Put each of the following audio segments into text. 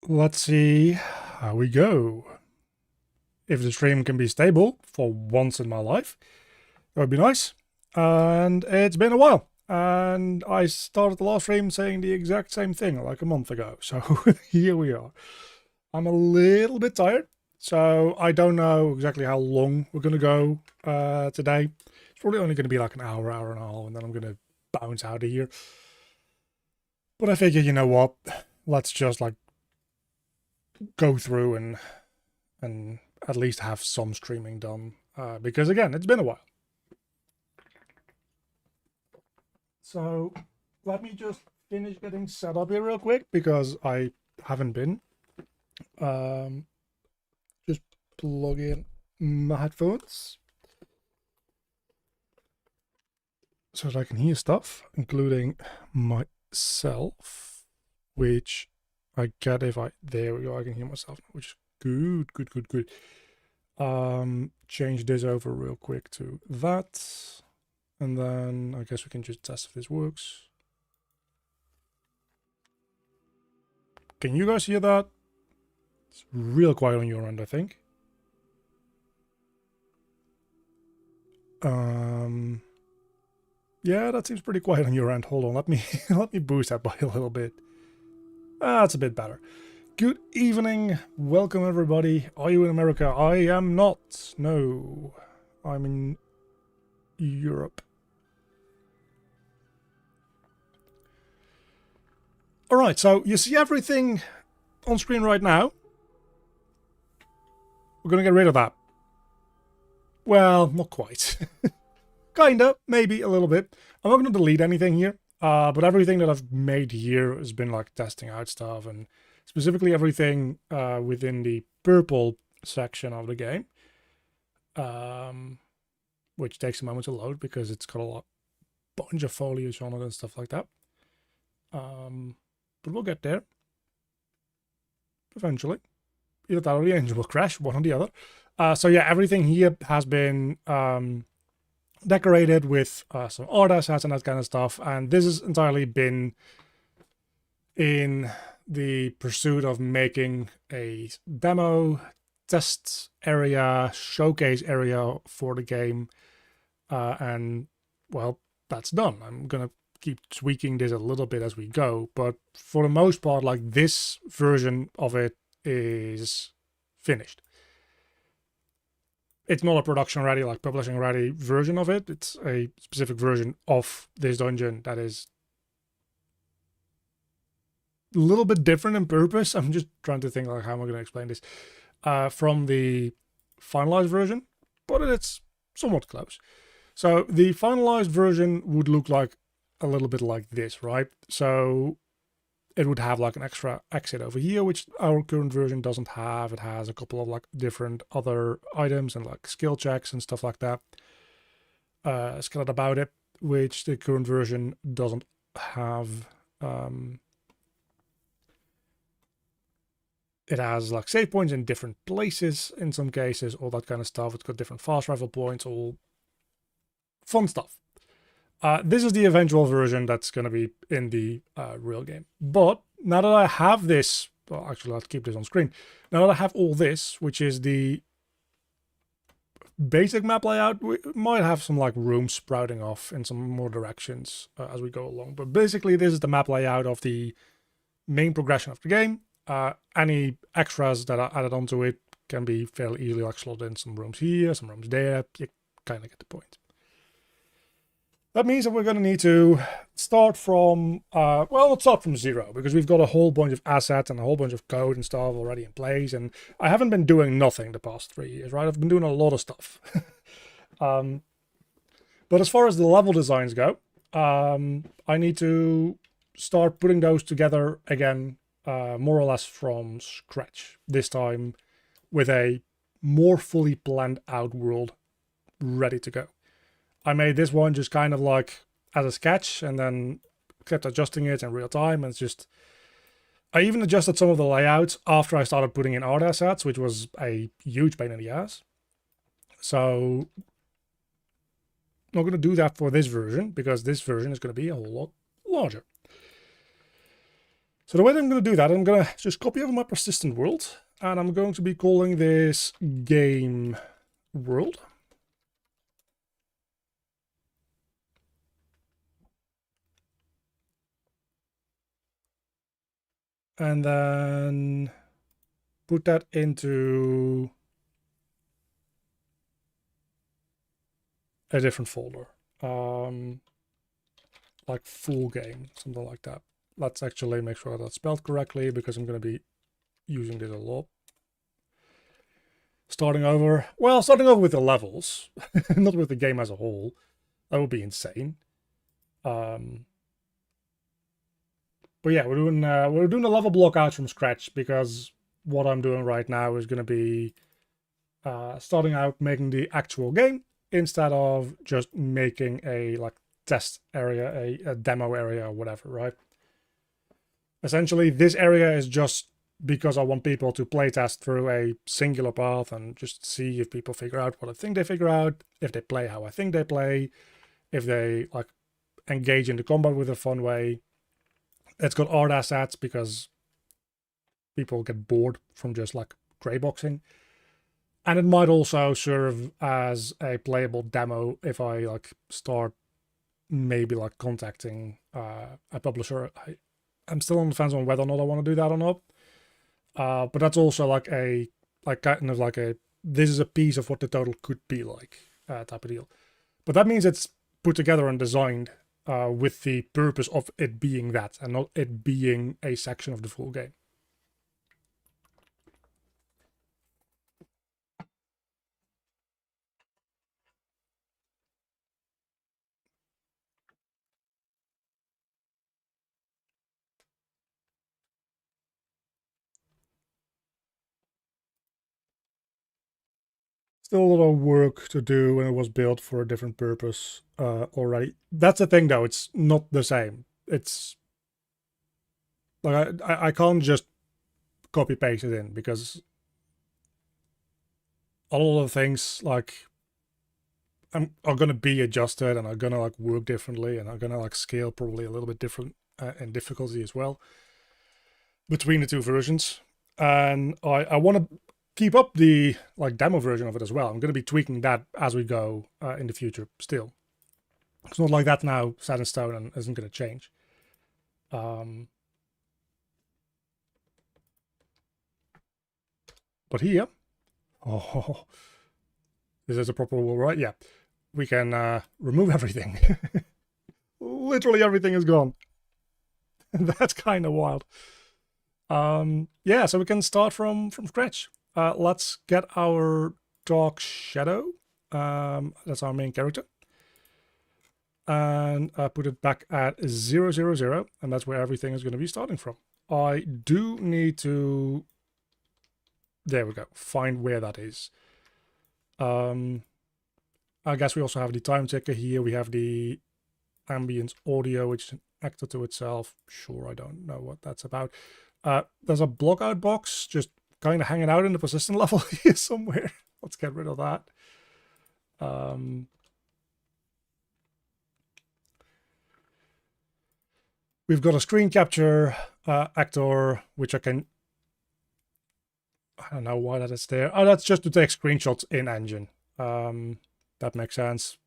Let's see how we go. If the stream can be stable for once in my life, that would be nice. And it's been a while. And I started the last stream saying the exact same thing like a month ago. So here we are. I'm a little bit tired. So I don't know exactly how long we're going to go today. It's probably only going to be like an hour, hour and a half. And then I'm going to bounce out of here. But I figure, you know what? Let's just like go through and at least have some streaming done, because again, it's been a while. So let me just finish getting set up here real quick because I haven't been. Just plug in my headphones so that I can hear stuff, including myself, which I get if I, there we go, I can hear myself, which is good. Change this over real quick to that. And then I guess we can just test if this works. Can you guys hear that? It's real quiet on your end, I think. Yeah, that seems pretty quiet on your end. Hold on, let me let me boost that by a little bit. That's a bit better. Good evening, welcome everybody. Are you in America? I am not. No, I'm in Europe. All right, so you see everything on screen right now. We're gonna get rid of that. Well, not quite. Kinda, maybe a little bit. I'm not gonna delete anything here, but everything that I've made here has been like testing out stuff, and specifically everything within the purple section of the game, which takes a moment to load because it's got a bunch of foliage on it and stuff like that. But we'll get there eventually. Either that or the engine will crash, one or the other. So yeah, everything here has been decorated with some art assets and that kind of stuff, and this has entirely been in the pursuit of making a demo, test area, showcase area for the game, and well, that's done. I'm gonna keep tweaking this a little bit as we go, but for the most part, like, this version of it is finished. It's not a production ready, like publishing ready version of it. It's a specific version of this dungeon that is a little bit different in purpose. I'm just trying to think like how am I going to explain this from the finalized version, but it's somewhat close. So the finalized version would look like a little bit like this, right? So it would have like an extra exit over here, which our current version doesn't have. It has a couple of like different other items and like skill checks and stuff like that scattered about it, which the current version doesn't have. It has like save points in different places in some cases, all that kind of stuff. It's got different fast travel points, all fun stuff. This is the eventual version that's going to be in the real game. But now that I have this, well, actually, let's keep this on screen. Now that I have all this, which is the basic map layout, we might have some like rooms sprouting off in some more directions as we go along. But basically, this is the map layout of the main progression of the game. Any extras that are added onto it can be fairly easily like slotted in some rooms here, some rooms there. You kind of get the point. That means that we're going to need to start from, well, not start from zero, because we've got a whole bunch of assets and a whole bunch of code and stuff already in place, and I haven't been doing nothing the past 3 years, right? I've been doing a lot of stuff. But as far as the level designs go, I need to start putting those together again, more or less from scratch, this time with a more fully planned out world ready to go. I made this one just kind of like as a sketch and then kept adjusting it in real time. And it's just, I even adjusted some of the layouts after I started putting in art assets, which was a huge pain in the ass. So I'm not going to do that for this version because this version is going to be a whole lot larger. So the way that I'm going to do that, I'm going to just copy over my persistent world, and I'm going to be calling this game world. And then put that into a different folder. Like full game, something like that. Let's actually make sure that's spelled correctly, because I'm going to be using this a lot. Starting over with the levels, not with the game as a whole. That would be insane. But yeah, we're doing a level blockouts from scratch, because what I'm doing right now is going to be starting out making the actual game instead of just making a like test area, a demo area or whatever, right? Essentially, this area is just because I want people to playtest through a singular path and just see if people figure out what I think they figure out, if they play how I think they play, if they like engage in the combat with a fun way. It's got art assets because people get bored from just like grey boxing. And it might also serve as a playable demo if I like start maybe like contacting a publisher. I'm still on the fence on whether or not I want to do that or not. But that's also like a kind of like a this is a piece of what the total could be like type of deal. But that means it's put together and designed with the purpose of it being that, and not it being a section of the full game. Still a lot of work to do, and it was built for a different purpose already. That's the thing, though. It's not the same. It's like I can't just copy paste it in, because a lot of things like are gonna be adjusted and are gonna like work differently, and are gonna like scale probably a little bit different in difficulty as well between the two versions. And I want to keep up the like demo version of it as well. I'm going to be tweaking that as we go in the future still. It's not like that's now set in stone and isn't going to change. But here, oh, this is a proper wall, right? Yeah, we can remove everything. Literally everything is gone. That's kind of wild. Yeah, so we can start from scratch. Let's get our dog Shadow. That's our main character. And put it back at 0, 0, 0, and that's where everything is going to be starting from. I do need to, there we go, find where that is. I guess we also have the time ticker here. We have the ambience audio, which is an actor to itself. Sure, I don't know what that's about. There's a blockout box just kind of hanging out in the persistent level here somewhere. Let's get rid of that. We've got a screen capture actor, which I don't know why that is there. Oh, that's just to take screenshots in engine. That makes sense.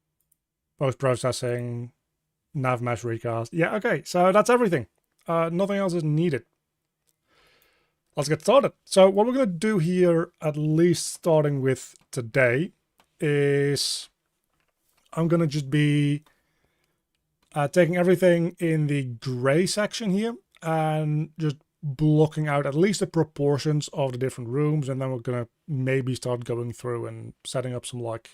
Post-processing, nav mesh recast. Yeah, okay, so that's everything. Nothing else is needed. Let's get started. So what we're going to do here, at least starting with today, is I'm going to just be taking everything in the gray section here and just blocking out at least the proportions of the different rooms, and then we're going to maybe start going through and setting up some like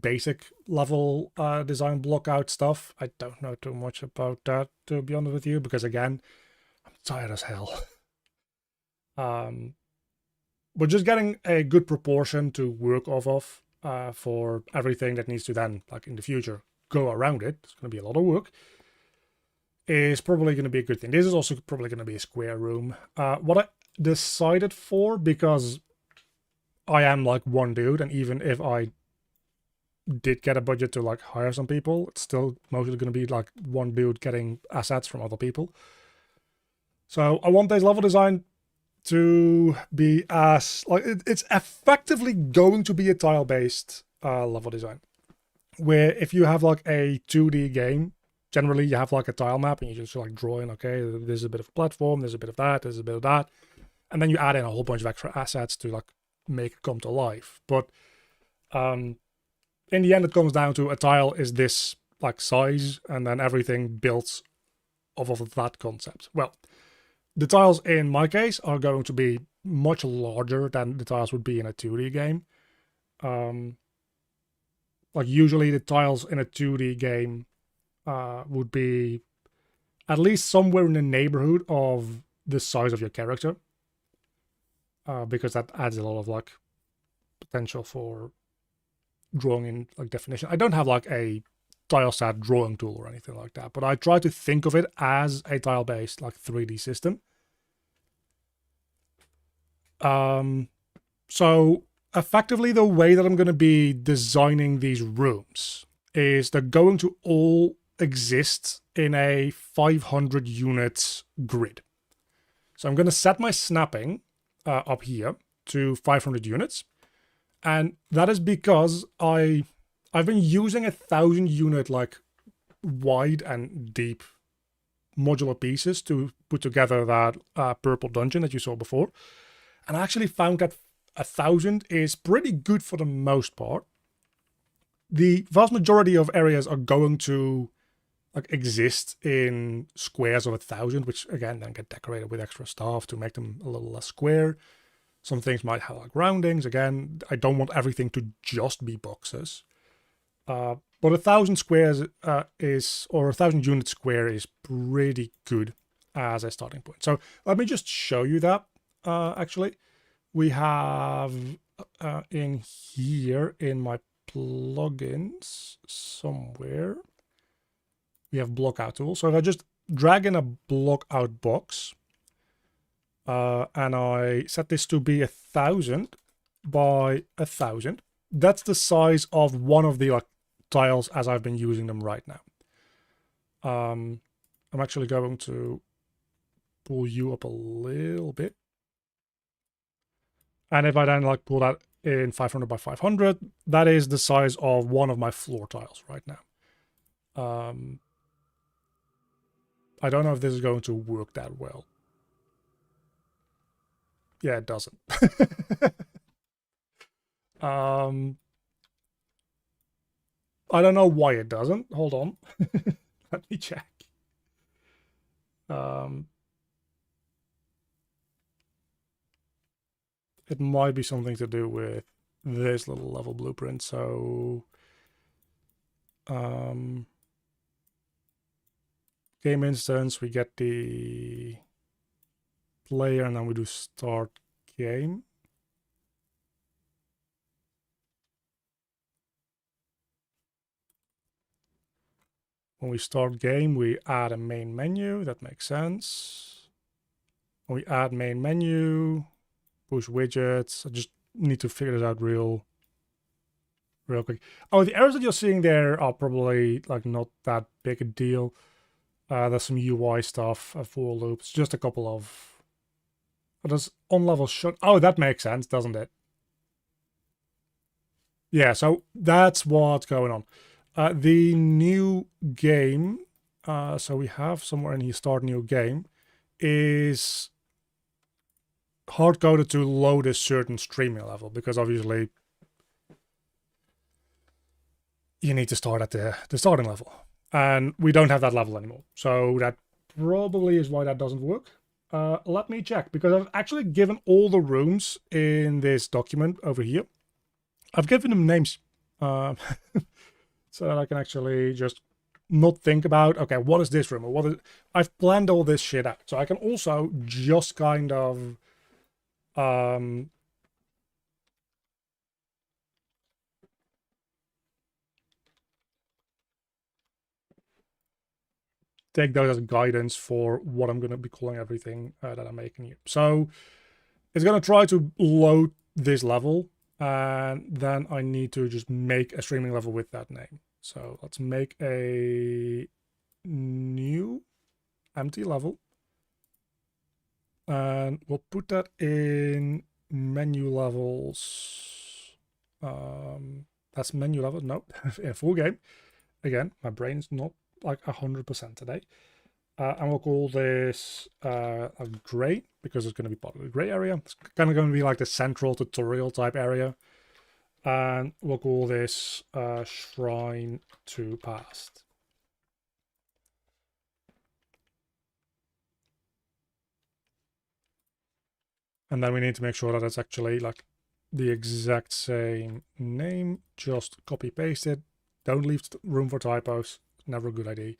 basic level design blockout stuff. I don't know too much about that, to be honest with you, because again, I'm tired as hell. But just getting a good proportion to work off of for everything that needs to then, like in the future, go around it. It's going to be a lot of work. Is probably going to be a good thing. This is also probably going to be a square room. What I decided for, because I am like one dude, and even if I did get a budget to like hire some people, it's still mostly going to be like one dude getting assets from other people. So I want this level design to be as like it's effectively going to be a tile-based level design, where if you have like a 2D game, generally you have like a tile map and you just like draw in, okay, there's a bit of a platform, there's a bit of that, there's a bit of that, and then you add in a whole bunch of extra assets to like make it come to life. But in the end, it comes down to a tile is this like size, and then everything builds off of that concept. Well, the tiles in my case are going to be much larger than the tiles would be in a 2D game. Like usually the tiles in a 2D game would be at least somewhere in the neighborhood of the size of your character, because that adds a lot of like potential for drawing in like definition. I don't have like a tile set drawing tool or anything like that, but I try to think of it as a tile-based like 3D system. So effectively the way that I'm going to be designing these rooms is they're going to all exist in a 500 units grid. So I'm going to set my snapping up here to 500 units. And that is because I've been using 1,000 unit like wide and deep modular pieces to put together that purple dungeon that you saw before. And I actually found that 1,000 is pretty good for the most part. The vast majority of areas are going to like exist in squares of 1,000, which again then get decorated with extra stuff to make them a little less square. Some things might have like roundings. Again, I don't want everything to just be boxes. But 1,000 squares or 1,000 unit square is pretty good as a starting point. So let me just show you that. Actually, we have in here in my plugins somewhere, we have Blockout tool. So if I just drag in a Blockout box, and I set this to be 1,000 by 1,000. That's the size of one of the like tiles as I've been using them right now. I'm actually going to pull you up a little bit. And if I then like pull that in 500 by 500, that is the size of one of my floor tiles right now. I don't know if this is going to work that well. Yeah, it doesn't. I don't know why it doesn't. Hold on. Let me check. It might be something to do with this little level blueprint. So game instance, we get the player and then we do start game. When we start game, we add a main menu. That makes sense. When we add main menu, push widgets. I just need to figure this out real quick. Oh, the errors that you're seeing there are probably like not that big a deal. There's some UI stuff, for loops, just a couple of. Does on level shut? Oh, that makes sense, doesn't it? Yeah, so that's what's going on. The new game, so we have somewhere in here start new game, is hard-coded to load a certain streaming level, because obviously you need to start at the starting level. And we don't have that level anymore. So that probably is why that doesn't work. Let me check, because I've actually given all the rooms in this document over here. I've given them names. So that I can actually just not think about, okay, what is this room? Or what is... I've planned all this shit out. So I can also just kind of... take those as guidance for what I'm going to be calling everything that I'm making here. So it's going to try to load this level And then I need to just make a streaming level with that name. So let's make a new empty level. And we'll put that in menu levels. That's menu level. Nope, in full game. Again, my brain's not like 100% today. And we'll call this a gray, because it's going to be part of the gray area. It's kind of going to be like the central tutorial type area. And we'll call this Shrine to Past. And then we need to make sure that it's actually like the exact same name. Just copy paste it. Don't leave room for typos. Never a good idea.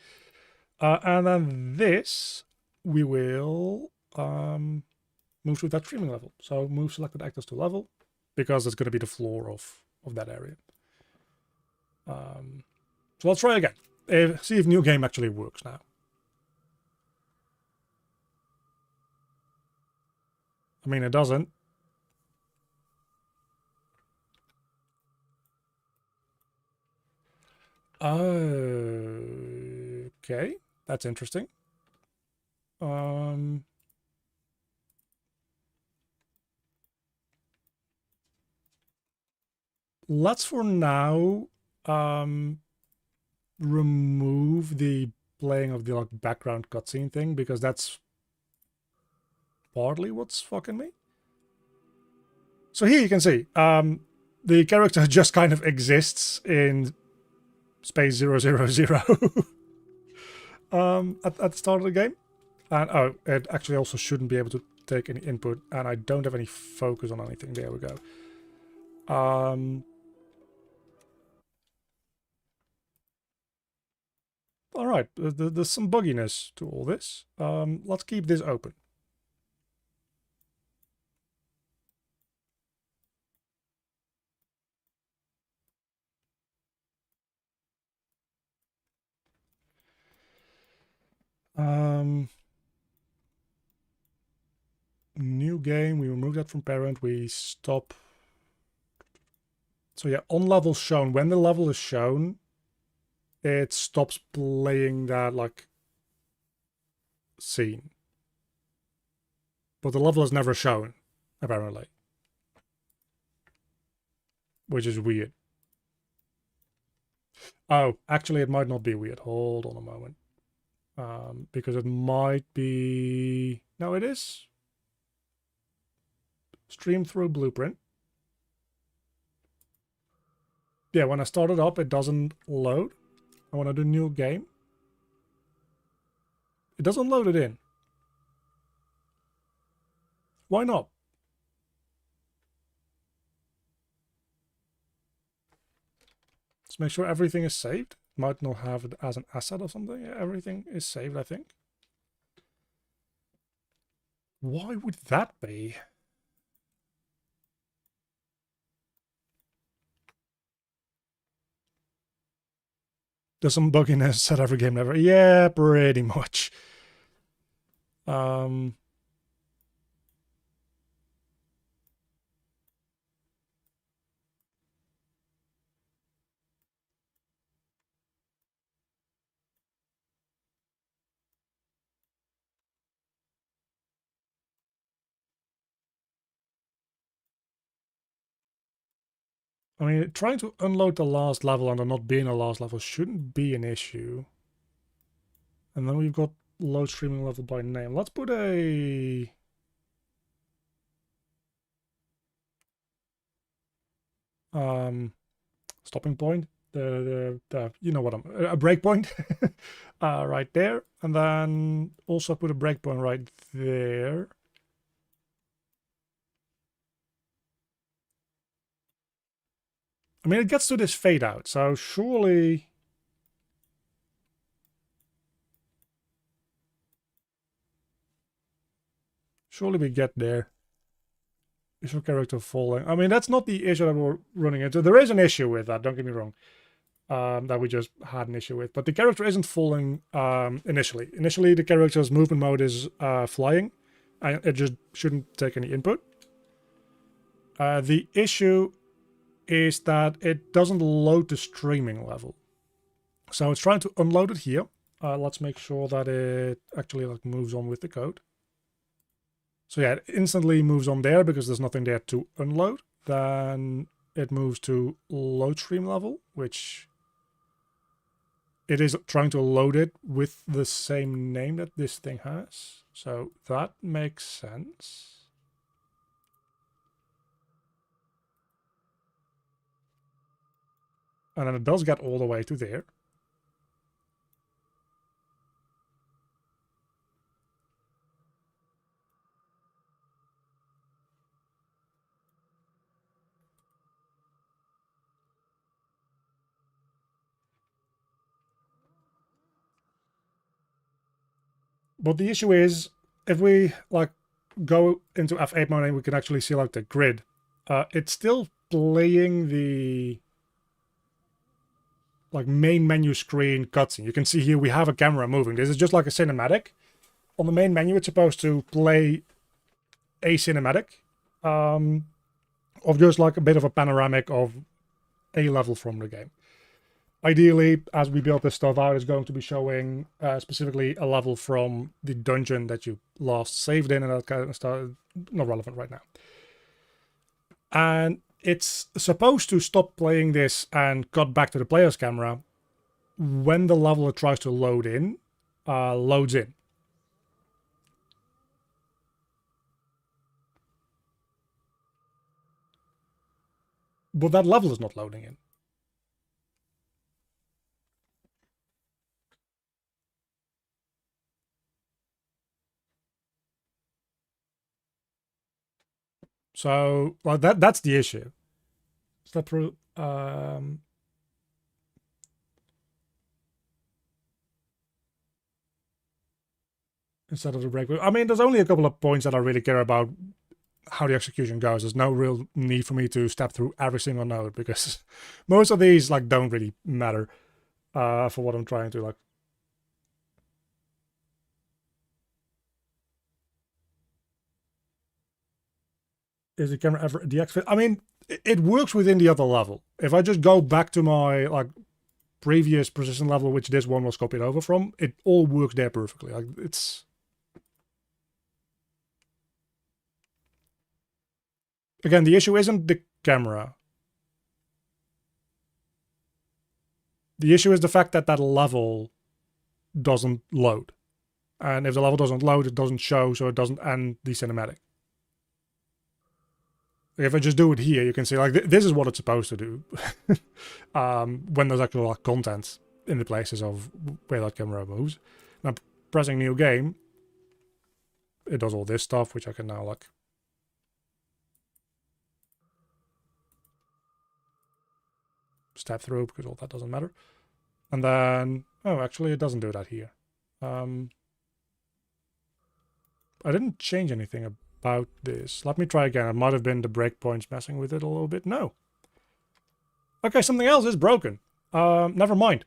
And then this we will move to that streaming level. So move selected actors to level, because it's going to be the floor of that area. So let's try again. See if new game actually works now. I mean, it doesn't. Okay, that's interesting. Let's for now remove the playing of the like background cutscene thing, because that's partly what's fucking me. So here you can see the character just kind of exists in space 000 at the start of the game. And oh, it actually also shouldn't be able to take any input, and I don't have any focus on anything. There we go. All right, there's some bugginess to all this. Let's keep this open. New game, we remove that from parent, we stop. So yeah, on level shown, when the level is shown, it stops playing that like scene. But the level is never shown, apparently. Which is weird. Oh, actually it might not be weird. Hold on a moment. Because it might be... No, it is. Stream through blueprint. Yeah, when I start it up, it doesn't load. I want to do new game. It doesn't load it in. Why not? Let's make sure everything is saved. Might not have it as an asset or something. Yeah, everything is saved, I think. Why would that be? There's some bugginess at every game ever. Yeah, pretty much. I mean, trying to unload the last level and there not being a last level shouldn't be an issue. And then we've got load streaming level by name. Let's put a... stopping point. The you know what I'm... A breakpoint. Right there. And then also put a breakpoint right there. I mean, it gets to this fade out, so surely... Surely we get there. Is your character falling? I mean, that's not the issue that we're running into. There is an issue with that, don't get me wrong. That we just had an issue with. But the character isn't falling initially. Initially, the character's movement mode is flying. And it just shouldn't take any input. The issue is that it doesn't load the streaming level. So it's trying to unload it here. Let's make sure that it actually like moves on with the code. So yeah, it instantly moves on there because there's nothing there to unload. Then it moves to load stream level, which it is trying to load it with the same name that this thing has. So that makes sense. And then it does get all the way to there. But the issue is, if we like go into F8 mode and we can actually see like the grid, it's still playing the like main menu screen cutscene. You can see here we have a camera moving. This is just like a cinematic. On the main menu, it's supposed to play a cinematic of just like a bit of a panoramic of a level from the game. Ideally, as we build this stuff out, it's going to be showing specifically a level from the dungeon that you last saved in and that kind of stuff. Not relevant right now. And it's supposed to stop playing this and cut back to the player's camera when the level it tries to load in loads in. But that level is not loading in. So, well, that's the issue. Step through. Instead of the break. I mean, there's only a couple of points that I really care about how the execution goes. There's no real need for me to step through every single node because most of these like don't really matter for what I'm trying to like. Is the camera ever deactivated? I mean, it works within the other level. If I just go back to my like previous precision level, which this one was copied over from, it all works there perfectly. Like it's. Again, the issue isn't the camera. The issue is the fact that that level doesn't load. And if the level doesn't load, it doesn't show, so it doesn't end the cinematic. If I just do it here, you can see like this is what it's supposed to do when there's actual like content in the places of where that camera moves. Now pressing new game, it does all this stuff, which I can now like step through because all that doesn't matter. And then, oh, actually it doesn't do that here. I didn't change anything about this. Let me try again. It might have been the breakpoints messing with it a little bit. No. Okay, something else is broken. Never mind.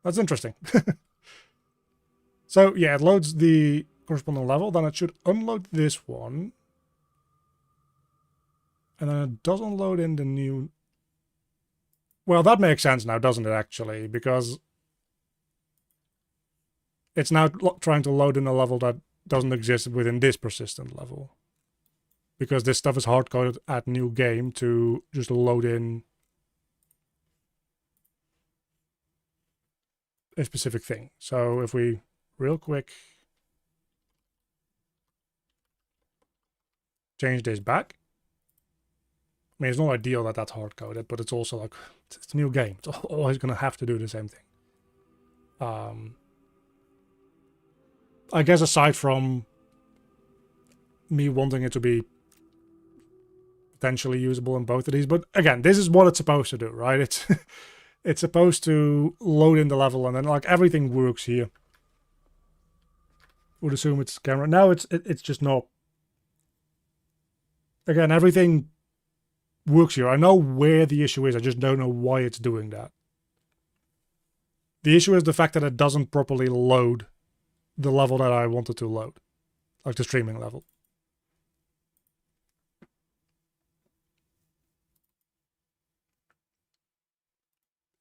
That's interesting. So yeah, it loads the corresponding level, then it should unload this one. And then it doesn't load in the new... Well, that makes sense now, doesn't it, actually? Because it's now trying to load in a level that doesn't exist within this persistent level. Because this stuff is hard-coded at new game to just load in a specific thing. So if we, real quick, change this back. I mean, it's not ideal that that's hard-coded, but it's also like, it's a new game. It's always going to have to do the same thing. I guess aside from me wanting it to be potentially usable in both of these, but again, this is what it's supposed to do, right? It's it's supposed to load in the level and then like everything works here. Would assume it's camera. Now it's just not. Again, everything works here. I know where the issue is. I just don't know why it's doing that. The issue is the fact that it doesn't properly load the level that I wanted to load, like the streaming level.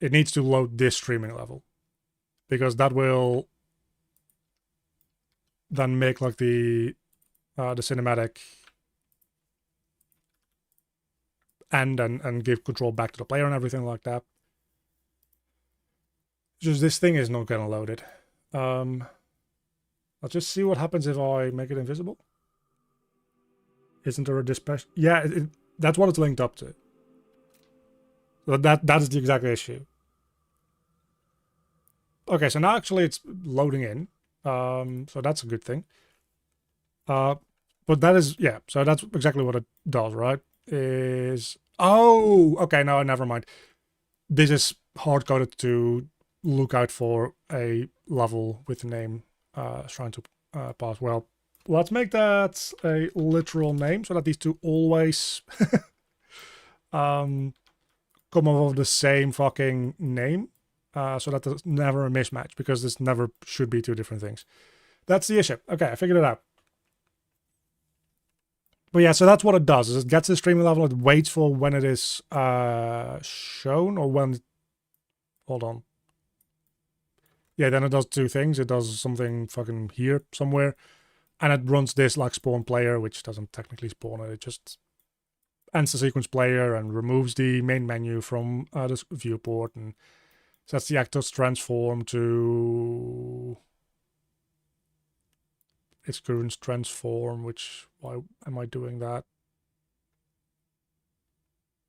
It needs to load this streaming level, because that will then make like the cinematic end and give control back to the player and everything like that. Just this thing is not gonna load it. I'll just see what happens if I make it invisible. Isn't there a dispatch? Yeah, that's what it's linked up to. So that is the exact issue. Okay, so now actually it's loading in. So that's a good thing. But that is, yeah, so that's exactly what it does, right? Oh, okay, no, never mind. This is hard-coded to look out for a level with the name trying to pass. Well, let's make that a literal name so that these two always come off of the same fucking name. So that there's never a mismatch, because this never should be two different things. That's the issue. Okay, I figured it out. But yeah, so that's what it does. Is it gets the streaming level, it waits for when it is shown, or when... Hold on. Yeah, then it does two things. It does something fucking here somewhere, and it runs this like spawn player, which doesn't technically spawn it. It just ends the sequence player and removes the main menu from this viewport and sets the actor's transform to its current transform, which, why am I doing that?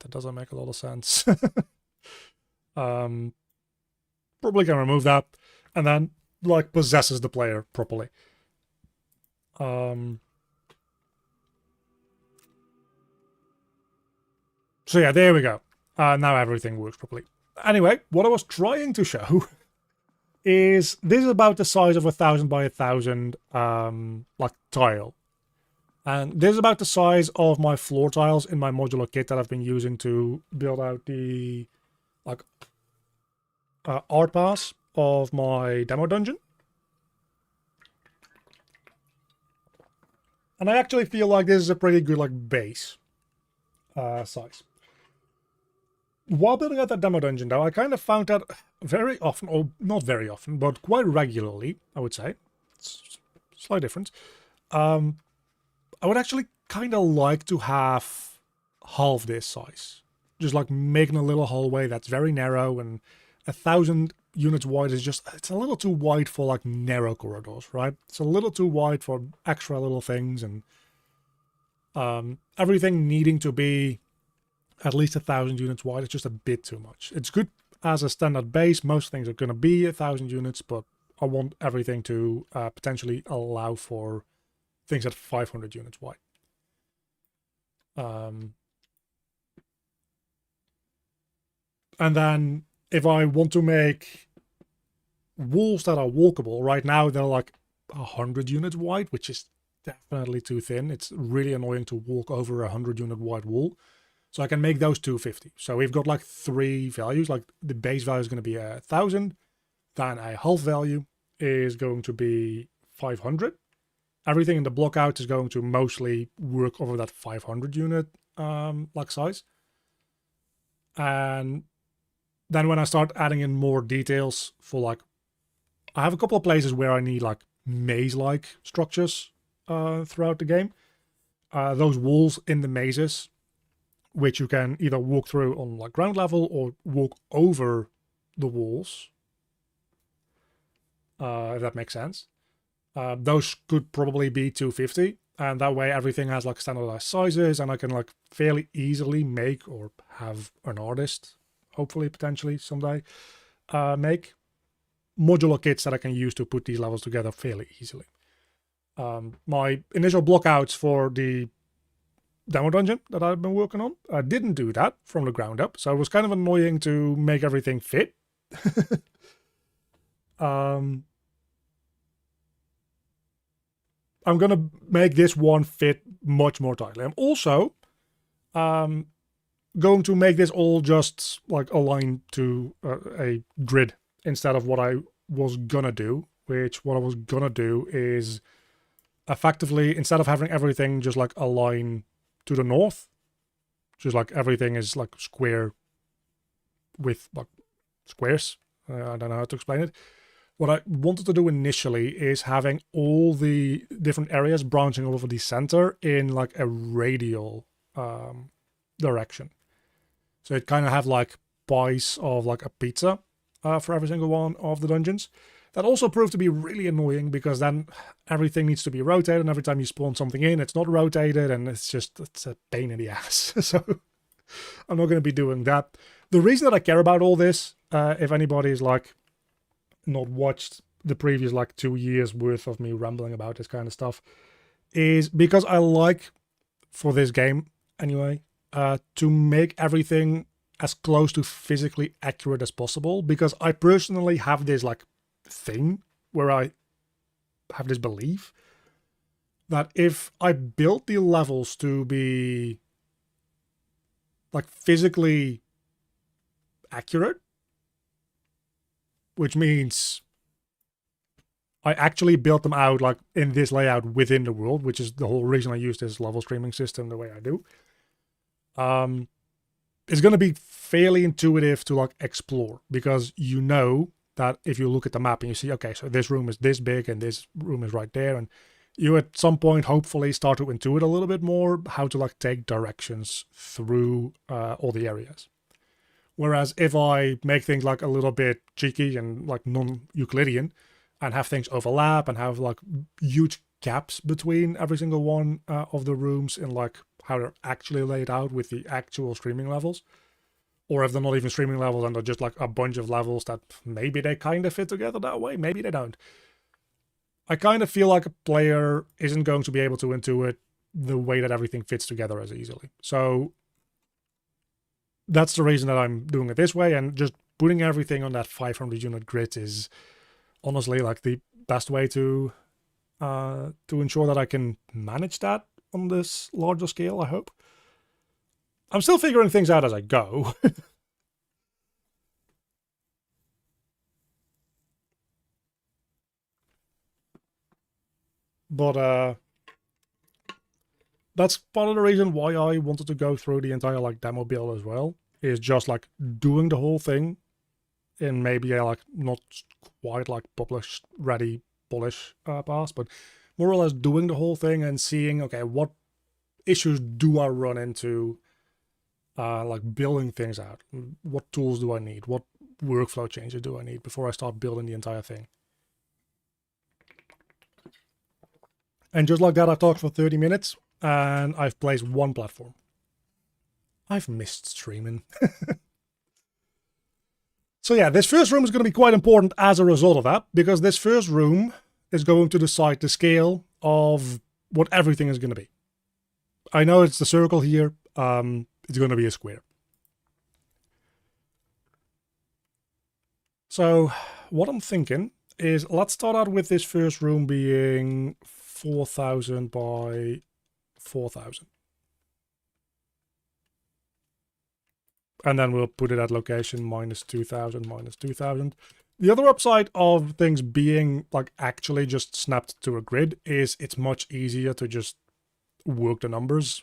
That doesn't make a lot of sense. Probably can remove that, and then like possesses the player properly. So yeah, there we go. Now everything works properly. Anyway, what I was trying to show is this is about the size of 1,000 by 1,000 like tile. And this is about the size of my floor tiles in my modular kit that I've been using to build out the like art pass of my demo dungeon. And I actually feel like this is a pretty good like base size. While building out that demo dungeon, though, I kind of found that very often, or not very often, but quite regularly, I would say, it's a slight difference, I would actually kind of like to have half this size. Just like making a little hallway that's very narrow, and 1,000 units wide is just, it's a little too wide for like narrow corridors, right? It's a little too wide for extra little things, and everything needing to be at least 1,000 units wide is just a bit too much. It's good as a standard base. Most things are going to be 1,000 units, but I want everything to potentially allow for things at 500 units wide. And then if I want to make walls that are walkable, right now they're like 100 units wide, which is definitely too thin. It's really annoying to walk over a 100 unit wide wall. So I can make those 250. So we've got like three values. Like the base value is going to be 1,000. Then a half value is going to be 500. Everything in the blockout is going to mostly work over that 500 unit like size. And then when I start adding in more details for like, I have a couple of places where I need like maze-like structures throughout the game. Those walls in the mazes, which you can either walk through on like ground level or walk over the walls, if that makes sense. Those could probably be 250, and that way everything has like standardized sizes, and I can like fairly easily make, or have an artist, hopefully potentially someday, make modular kits that I can use to put these levels together fairly easily. My initial blockouts for the demo dungeon that I've been working on, I didn't do that from the ground up, so it was kind of annoying to make everything fit. I'm gonna make this one fit much more tightly. I'm also going to make this all just like aligned to a grid instead of what I was gonna do which what I was gonna do is effectively, instead of having everything just like align to the north, just like everything is like square with like squares. I don't know how to explain it. What I wanted to do initially is having all the different areas branching over the center in like a radial direction. So it kind of have like pies of like a pizza for every single one of the dungeons. That also proved to be really annoying because then everything needs to be rotated, and every time you spawn something in, it's not rotated, and it's a pain in the ass. So I'm not going to be doing that. The reason that I care about all this, if anybody's like not watched the previous like 2 years worth of me rambling about this kind of stuff, is because I like, for this game anyway, to make everything as close to physically accurate as possible, because I personally have this like thing where I have this belief that if I build the levels to be like physically accurate, which means I actually built them out like in this layout within the world, which is the whole reason I use this level streaming system the way I do. It's going to be fairly intuitive to like explore, because you know that if you look at the map and you see, okay, so this room is this big and this room is right there, and you at some point hopefully start to intuit a little bit more how to like take directions through all the areas. Whereas if I make things like a little bit cheeky and like non-Euclidean and have things overlap and have like huge gaps between every single one of the rooms in like how they're actually laid out with the actual streaming levels, or if they're not even streaming levels and they're just like a bunch of levels that maybe they kind of fit together that way, maybe they don't. I kind of feel like a player isn't going to be able to intuit the way that everything fits together as easily. So that's the reason that I'm doing it this way, and just putting everything on that 500 unit grid is honestly like the best way to ensure that I can manage that on this larger scale, I hope. I'm still figuring things out as I go. But that's part of the reason why I wanted to go through the entire like demo build as well, is just like doing the whole thing in maybe a like not quite like published ready polish pass, but more or less doing the whole thing and seeing, okay, what issues do I run into like building things out? What tools do I need? What workflow changes do I need before I start building the entire thing? And just like that, I talked for 30 minutes and I've placed one platform. I've missed streaming. So yeah, this first room is going to be quite important as a result of that, because this first room is going to decide the scale of what everything is going to be. I know it's the circle here. It's going to be a square. So what I'm thinking is, let's start out with this first room being 4,000 by 4,000. And then we'll put it at location minus 2,000, minus 2,000. The other upside of things being like actually just snapped to a grid is it's much easier to just work the numbers,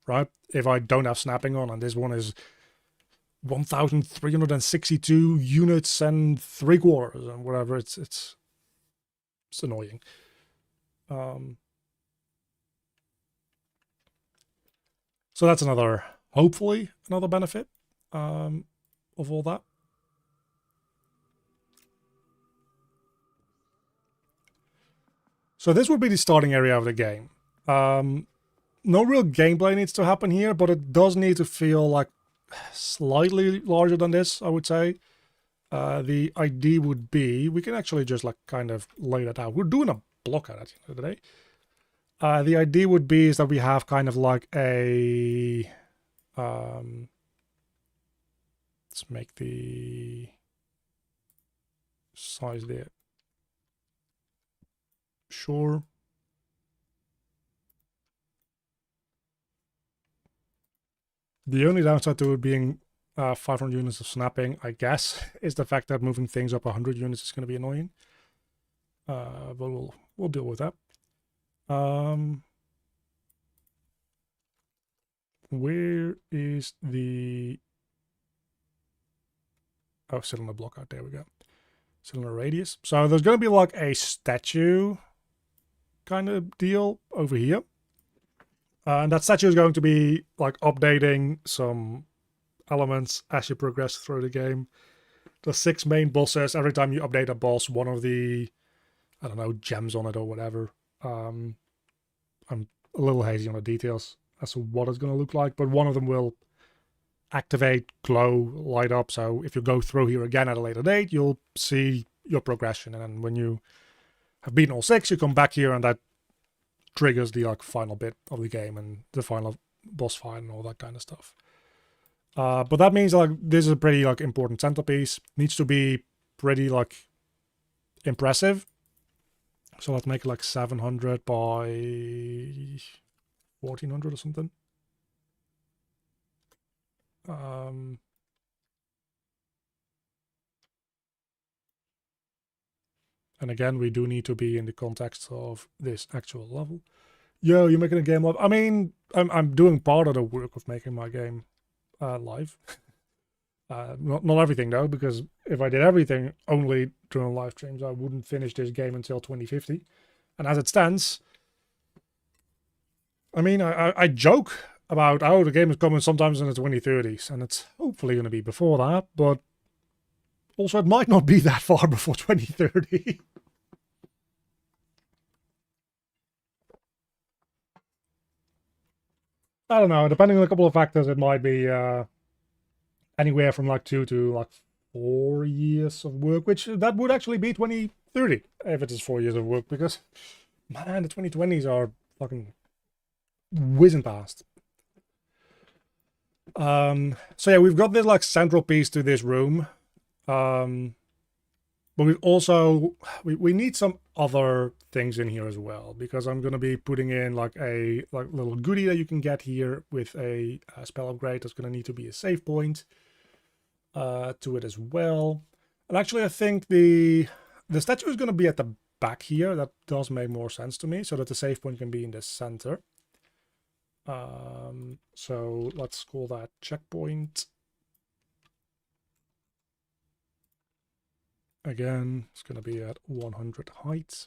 right? If I don't have snapping on, and this one is 1,362 units and 3/4 and whatever, it's annoying. So that's hopefully another benefit of all that. So this would be the starting area of the game. No real gameplay needs to happen here, but it does need to feel like slightly larger than this, I would say. The idea would be, we can actually just like kind of lay that out. We're doing a blockout at the end of the day. The idea would be is that we have kind of like a... let's make the size there. Sure. The only downside to it being 500 units of snapping, I guess, is the fact that moving things up 100 units is going to be annoying. but we'll deal with that. Where is the... Oh, cylinder blockout. There we go. Cylinder radius. So there's going to be like a statue kind of deal over here. And that statue is going to be like updating some elements as you progress through the game. The 6 main bosses, every time you update a boss, one of the, I don't know, gems on it or whatever. I'm a little hazy on the details as to what it's going to look like, but one of them will activate, glow, light up. So if you go through here again at a later date, you'll see your progression. And then when you have beaten all 6, you come back here and that triggers the like final bit of the game and the final boss fight and all that kind of stuff. But that means like this is a pretty like important centerpiece. Needs to be pretty like impressive. So let's make it like 700 by 1400 or something. And again, we do need to be in the context of this actual level. Yo, you're making a game live. I mean, I'm doing part of the work of making my game live. Not everything though, because if I did everything only during live streams, I wouldn't finish this game until 2050. And as it stands, I mean, I joke about how the game is coming sometimes in the 2030s, and it's hopefully going to be before that, but also it might not be that far before 2030. I don't know, depending on a couple of factors, it might be anywhere from like 2 to like 4 years of work, which that would actually be 2030 if it is 4 years of work, because man, the 2020s are fucking whizzing past. So yeah, we've got this like central piece to this room, but we've also we need some other things in here as well, because I'm going to be putting in like a little goodie that you can get here with a spell upgrade. There's going to need to be a save point to it as well. And actually, I think the statue is going to be at the back here. That does make more sense to me, so that the save point can be in the center. So let's call that checkpoint. Again, it's going to be at 100 height.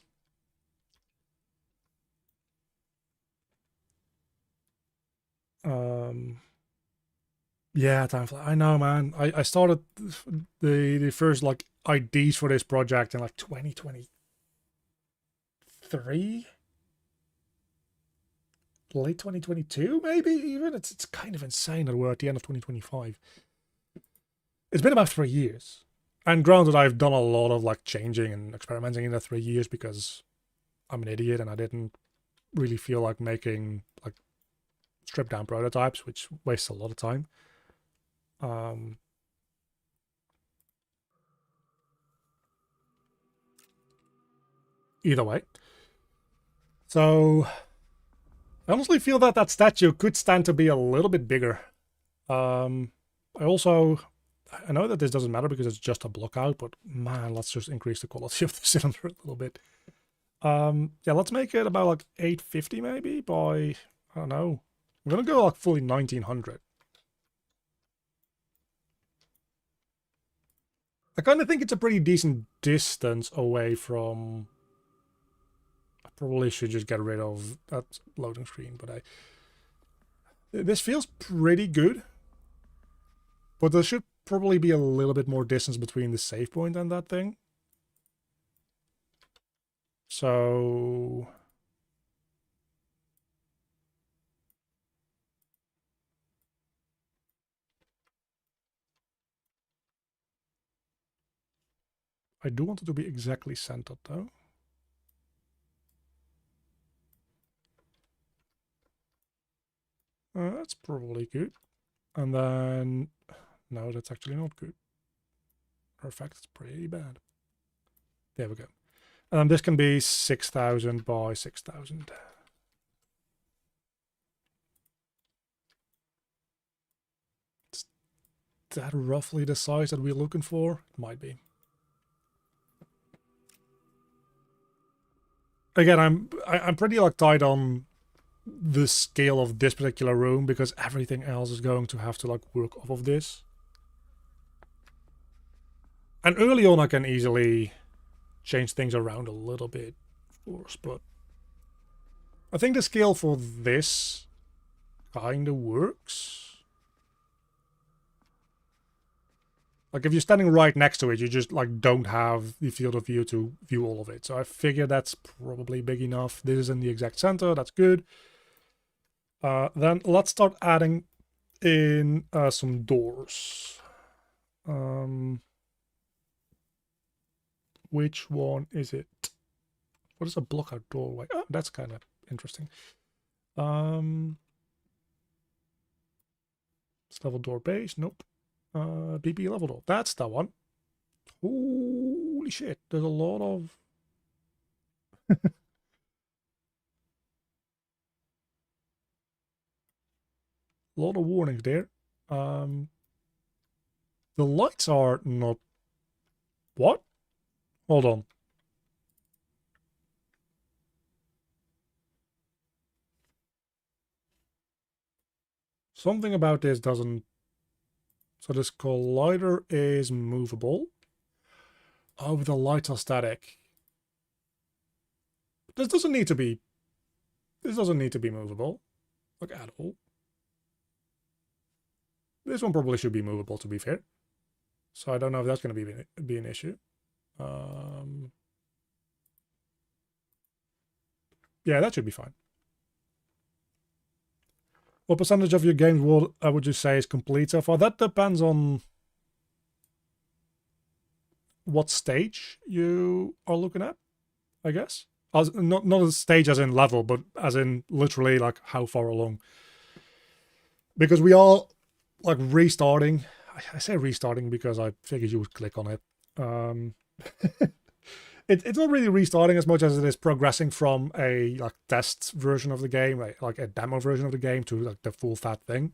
Yeah, time flies. I know, man. I started the first like IDs for this project in like 2023, late 2022, maybe even. It's kind of insane that we're at the end of 2025. It's been about 3 years. And granted, I've done a lot of like changing and experimenting in the 3 years because I'm an idiot and I didn't really feel like making like stripped down prototypes, which wastes a lot of time. Either way. So I honestly feel that that statue could stand to be a little bit bigger. I know that this doesn't matter because it's just a blockout, but man, let's just increase the quality of the cylinder a little bit. Yeah, let's make it about like 850 maybe by, I don't know. I'm gonna go like fully 1900. I kind of think it's a pretty decent distance away from... I probably should just get rid of that loading screen, but this feels pretty good. But there should probably be a little bit more distance between the save point and that thing. So... I do want it to be exactly centered though. That's probably good. And then... No, that's actually not good. In fact, it's pretty bad. There we go. And this can be 6,000 by 6,000. Is that roughly the size that we're looking for? It might be. again, I'm pretty like tight on the scale of this particular room because everything else is going to have to like work off of this. And early on I can easily change things around a little bit, of course, but I think the scale for this kind of works. Like if you're standing right next to it, you just like don't have the field of view to view all of it. So I figure that's probably big enough. This is in the exact center, that's good. Then let's start adding in some doors. Which one is it? What is a blockout doorway? Oh, that's kind of interesting. Level door base, nope. BP level door, that's the one. Holy shit, there's a lot of... a lot of warnings there. The lights are not... What? Hold on. Something about this doesn't... So this collider is movable. Oh, the lights are static. This doesn't need to be... This doesn't need to be movable. Like, at all. This one probably should be movable, to be fair. So I don't know if that's going to be an issue. Yeah, that should be fine. What percentage of your game's world would you say is complete so far? That depends on what stage you are looking at, I guess. Not a stage as in level, but as in literally like how far along. Because we are like restarting. I say restarting because I figured you would click on it. It's not really restarting as much as it is progressing from a like test version of the game, like a demo version of the game, to like the full fat thing.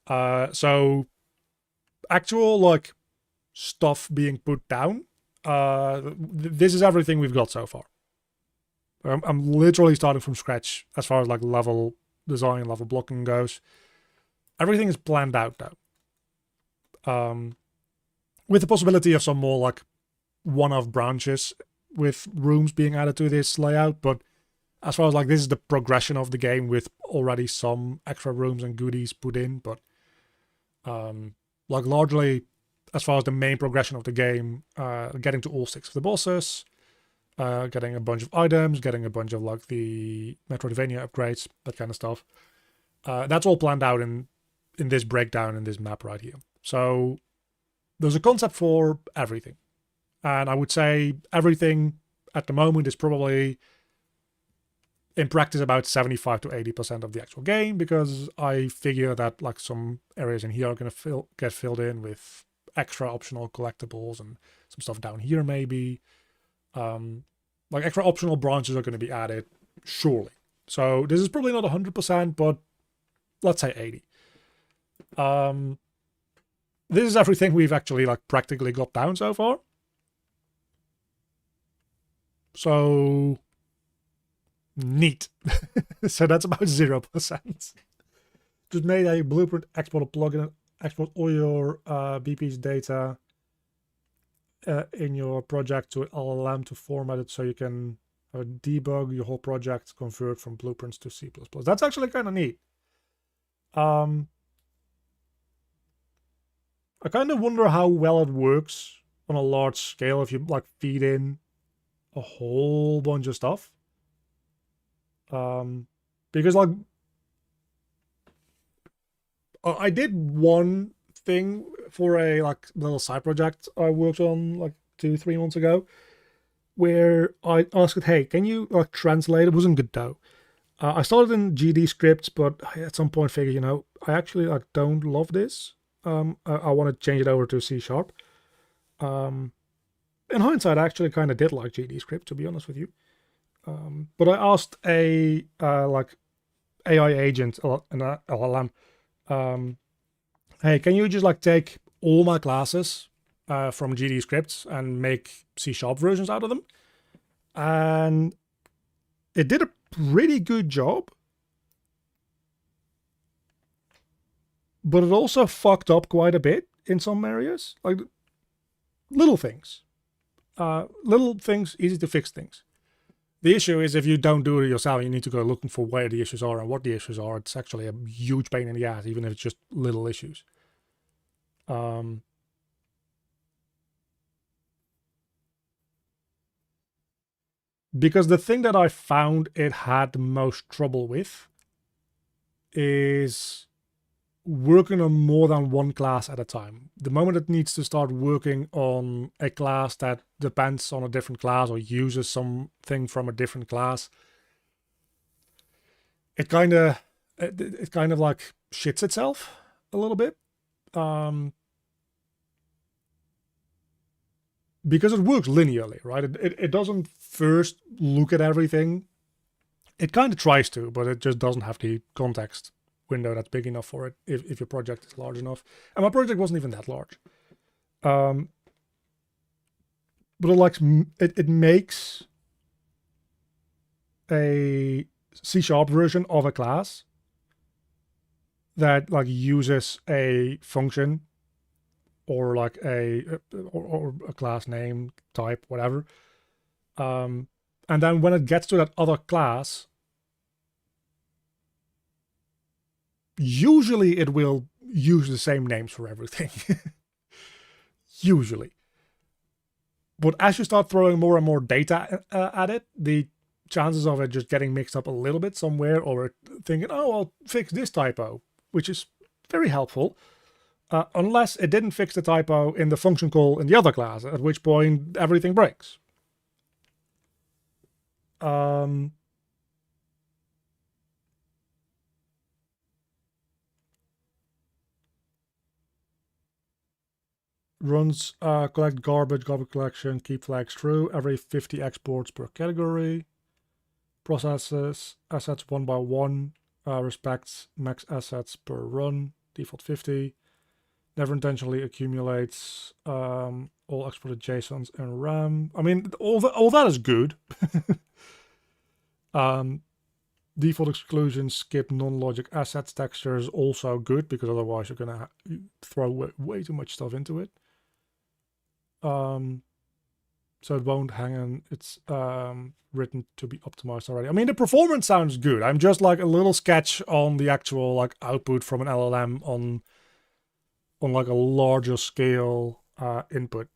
So actual like stuff being put down. This is everything we've got so far. I'm literally starting from scratch as far as like level design, level blocking goes. Everything is planned out though. With the possibility of some more like one-off branches with rooms being added to this layout, but as far as like this is the progression of the game with already some extra rooms and goodies put in, but like largely as far as the main progression of the game, getting to all 6 of the bosses, getting a bunch of items, getting a bunch of like the Metroidvania upgrades, that kind of stuff. That's all planned out in this breakdown in this map right here. So there's a concept for everything. And I would say everything at the moment is probably, in practice, about 75 to 80% of the actual game, because I figure that like some areas in here are going to get filled in with extra optional collectibles and some stuff down here maybe. Like extra optional branches are going to be added, surely. So this is probably not 100%, but let's say 80. This is everything we've actually like practically got down so far. So neat. So that's about 0%. Just made a blueprint, export a plugin, export all your BP's data in your project to LLM to format it so you can debug your whole project, convert from blueprints to C++. That's actually kind of neat. I kind of wonder how well it works on a large scale if you like feed in a whole bunch of stuff. Because like I did one thing for a like little side project I worked on like 2-3 months ago, where I asked it, hey, can you like translate? It wasn't good though. I started in GD scripts, but I at some point figured, you know, I actually like don't love this. I want to change it over to C#. In hindsight, I actually kind of did like GD script, to be honest with you. But I asked a like AI agent, an LLM, hey, can you just like take all my classes from GD scripts and make C# versions out of them? And it did a pretty good job, but it also fucked up quite a bit in some areas. Like little things. Little things, easy to fix things. The issue is if you don't do it yourself, you need to go looking for where the issues are and what the issues are. It's actually a huge pain in the ass, even if it's just little issues. Because the thing that I found it had the most trouble with is working on more than one class at a time. The moment it needs to start working on a class that depends on a different class or uses something from a different class, it kind of like shits itself a little bit. Because it works linearly, right? It doesn't first look at everything. It kind of tries to, but it just doesn't have the context window that's big enough for it if your project is large enough. And my project wasn't even that large. But it makes a C# version of a class that like uses a function or like or a class name type, whatever. And then when it gets to that other class, usually it will use the same names for everything. Usually. But as you start throwing more and more data at it, the chances of it just getting mixed up a little bit somewhere, or thinking, oh, I'll fix this typo, which is very helpful, unless it didn't fix the typo in the function call in the other class, at which point everything breaks. Runs collect garbage collection, keep flags true, every 50 exports per category. Processes assets one by one, respects max assets per run, default 50. Never intentionally accumulates all exported JSONs and RAM. I mean, all that is good. Default exclusion, skip non-logic assets textures, also good, because otherwise you're gonna throw way too much stuff into it. So it won't hang on. It's written to be optimized already. I mean, the performance sounds good. I'm just like a little sketch on the actual like output from an LLM on like a larger scale input.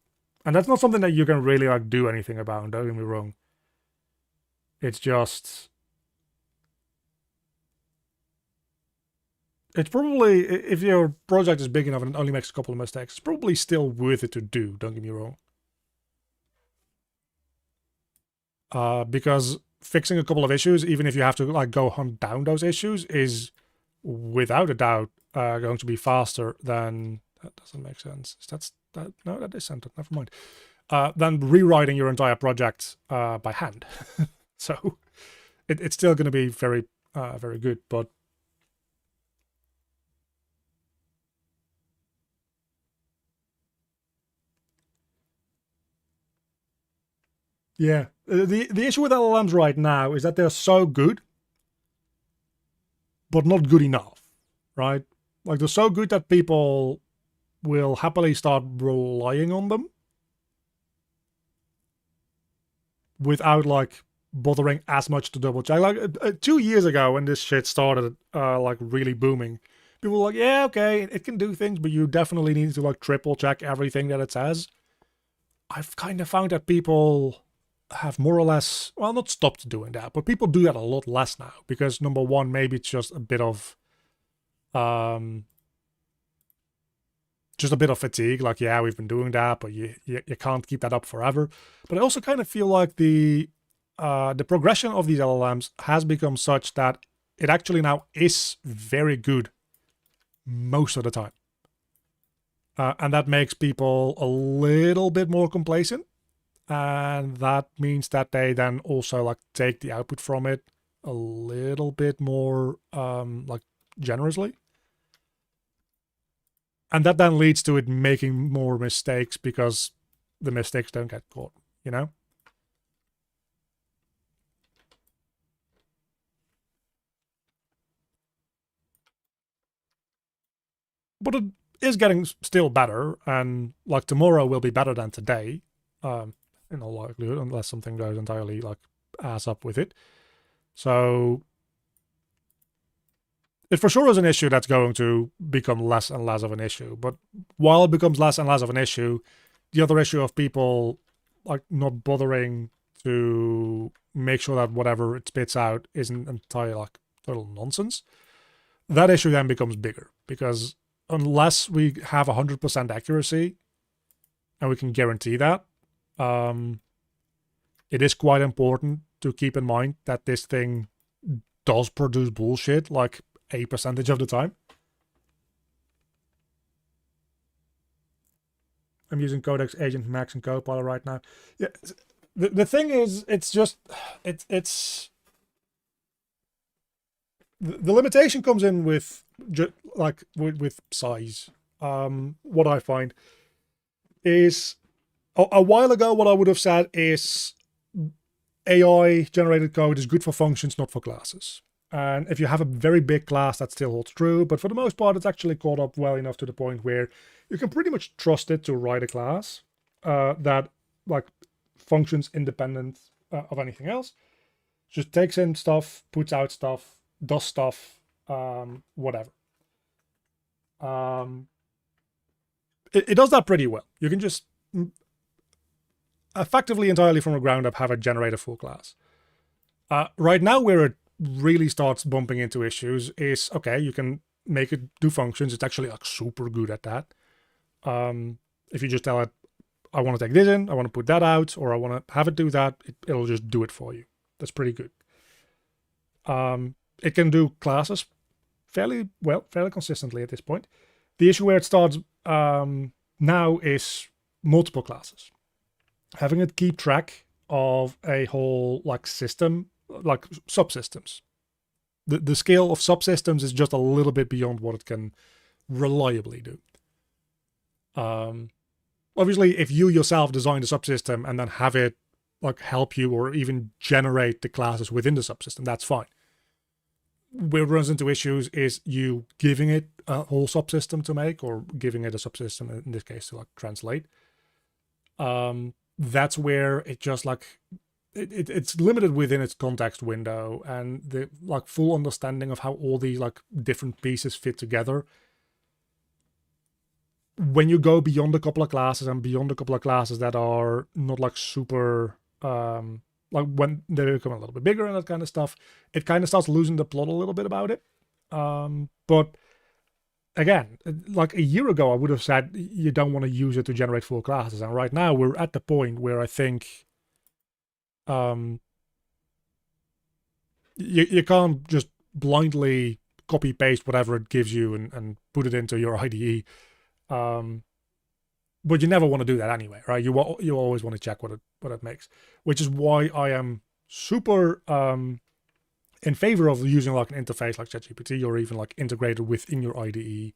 And that's not something that you can really like do anything about, don't get me wrong. It's just, it's probably, if your project is big enough and it only makes a couple of mistakes, it's probably still worth it to do, don't get me wrong. Because fixing a couple of issues, even if you have to like go hunt down those issues, is without a doubt going to be faster than, that doesn't make sense. No, that is centered, never mind. Than rewriting your entire project by hand. So it's still going to be very, very good, but yeah, the issue with LLMs right now is that they're so good, but not good enough, right? Like they're so good that people will happily start relying on them without like bothering as much to double check. Like 2 years ago when this shit started like really booming, people were like, yeah, okay, it can do things, but you definitely need to like triple check everything that it says. I've kind of found that people have more or less, well, not stopped doing that, but people do that a lot less now, because number one, maybe it's just a bit of fatigue. Like, yeah, we've been doing that, but you can't keep that up forever. But I also kind of feel like the progression of these LLMs has become such that it actually now is very good most of the time. And that makes people a little bit more complacent. And that means that they then also like take the output from it a little bit more like generously. And that then leads to it making more mistakes because the mistakes don't get caught, you know? but it is getting still better, and like tomorrow will be better than today, in all likelihood, unless something goes entirely like ass up with it. So it for sure is an issue that's going to become less and less of an issue. But while it becomes less and less of an issue, the other issue of people like not bothering to make sure that whatever it spits out isn't entirely like total nonsense, that issue then becomes bigger, because unless we have 100% accuracy, and we can guarantee that, it is quite important to keep in mind that this thing does produce bullshit like a percentage of the time. I'm using Codex Agent Max and Copilot right now. Yeah, the thing is, it's just it's the limitation comes in with like with size. What I find is a while ago, what I would have said is AI generated code is good for functions, not for classes. And if you have a very big class, that still holds true. But for the most part, it's actually caught up well enough to the point where you can pretty much trust it to write a class that like functions independent of anything else. Just takes in stuff, puts out stuff, does stuff, whatever. It does that pretty well. You can just effectively entirely from the ground up have it generate a full class. Right now, where it really starts bumping into issues is, okay, you can make it do functions. It's actually like super good at that. If you just tell it, I want to take this in, I want to put that out, or I want to have it do that, it'll just do it for you. That's pretty good. It can do classes fairly consistently at this point. The issue where it starts now is multiple classes. Having it keep track of a whole like system, like subsystems. The scale of subsystems is just a little bit beyond what it can reliably do. Obviously, if you yourself design the subsystem and then have it like help you or even generate the classes within the subsystem, that's fine. Where it runs into issues is you giving it a whole subsystem to make, or giving it a subsystem in this case to like translate. That's where it just like it's limited within its context window, and the like full understanding of how all these like different pieces fit together. When you go beyond a couple of classes and beyond a couple of classes that are not like super like when they become a little bit bigger and that kind of stuff, it kind of starts losing the plot a little bit about it. But again, like a year ago, I would have said you don't want to use it to generate full classes. And right now we're at the point where I think you can't just blindly copy paste whatever it gives you and put it into your IDE. But you never want to do that anyway, right? You always want to check what it makes, which is why I am super in favor of using like an interface like ChatGPT, or even like integrated within your IDE,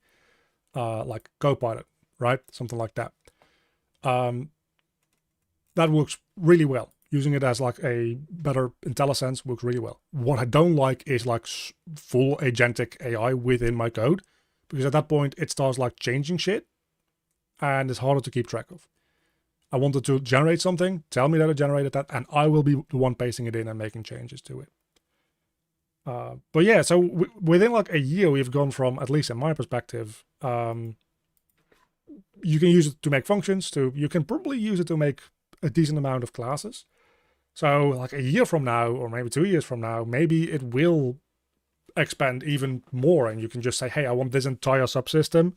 like Copilot, right? Something like that. That works really well. Using it as like a better IntelliSense works really well. What I don't like is like full agentic AI within my code, because at that point it starts like changing shit, and it's harder to keep track of. I wanted to generate something, tell me that it generated that, and I will be the one pasting it in and making changes to it. But yeah, so within like a year, we've gone from, at least in my perspective, you can use it to make functions, you can probably use it to make a decent amount of classes. So like a year from now, or maybe 2 years from now, maybe it will expand even more, and you can just say, hey, I want this entire subsystem,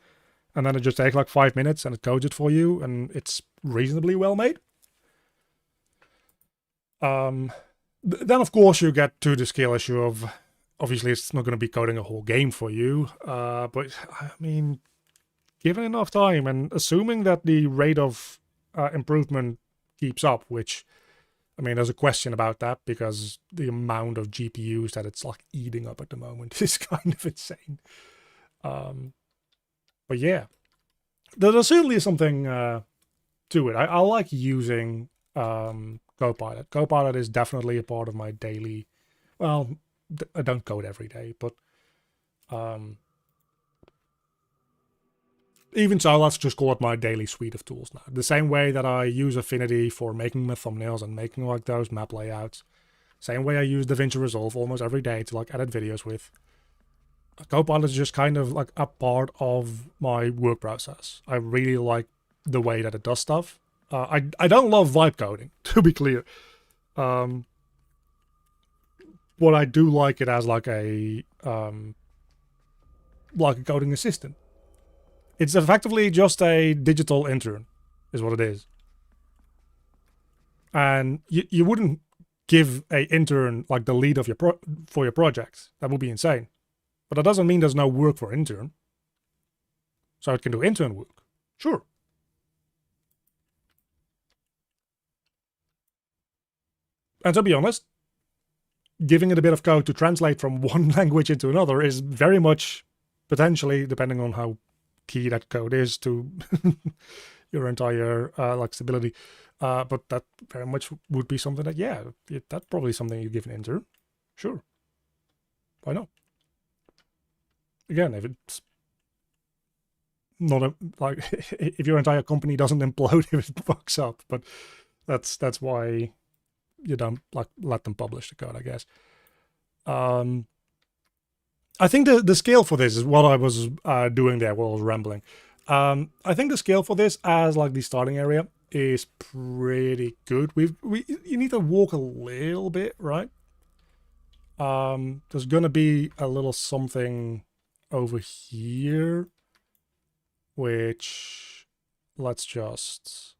and then it just takes like 5 minutes and it codes it for you, and it's reasonably well made. Then of course you get to the scale issue of, obviously it's not going to be coding a whole game for you, but I mean, given enough time and assuming that the rate of improvement keeps up, which, I mean, there's a question about that, because the amount of GPUs that it's like eating up at the moment is kind of insane. But yeah, there's certainly something to it. I like using Copilot. Copilot is definitely a part of my daily, well, I don't code every day, but even so, let's just call it my daily suite of tools now. The same way that I use Affinity for making my thumbnails and making like those map layouts. Same way I use DaVinci Resolve almost every day to like edit videos with. Copilot is just kind of like a part of my work process. I really like the way that it does stuff. I don't love vibe coding, to be clear. But I do like it as like a coding assistant. It's effectively just a digital intern, is what it is. And you wouldn't give a intern like the lead of your for your project. That would be insane. But that doesn't mean there's no work for intern. So it can do intern work. Sure. And to be honest, giving it a bit of code to translate from one language into another is very much potentially, depending on how key that code is to your entire like stability. But that very much would be something that, yeah, that's probably something you give an intern. Sure. Why not? Again, if it's not a, like, if your entire company doesn't implode if it fucks up, but that's why you don't like let them publish the code, I guess. I think the scale for this is what I was doing there while I was rambling. I think the scale for this as like the starting area is pretty good. You need to walk a little bit, right? There's gonna be a little something over here, which let's just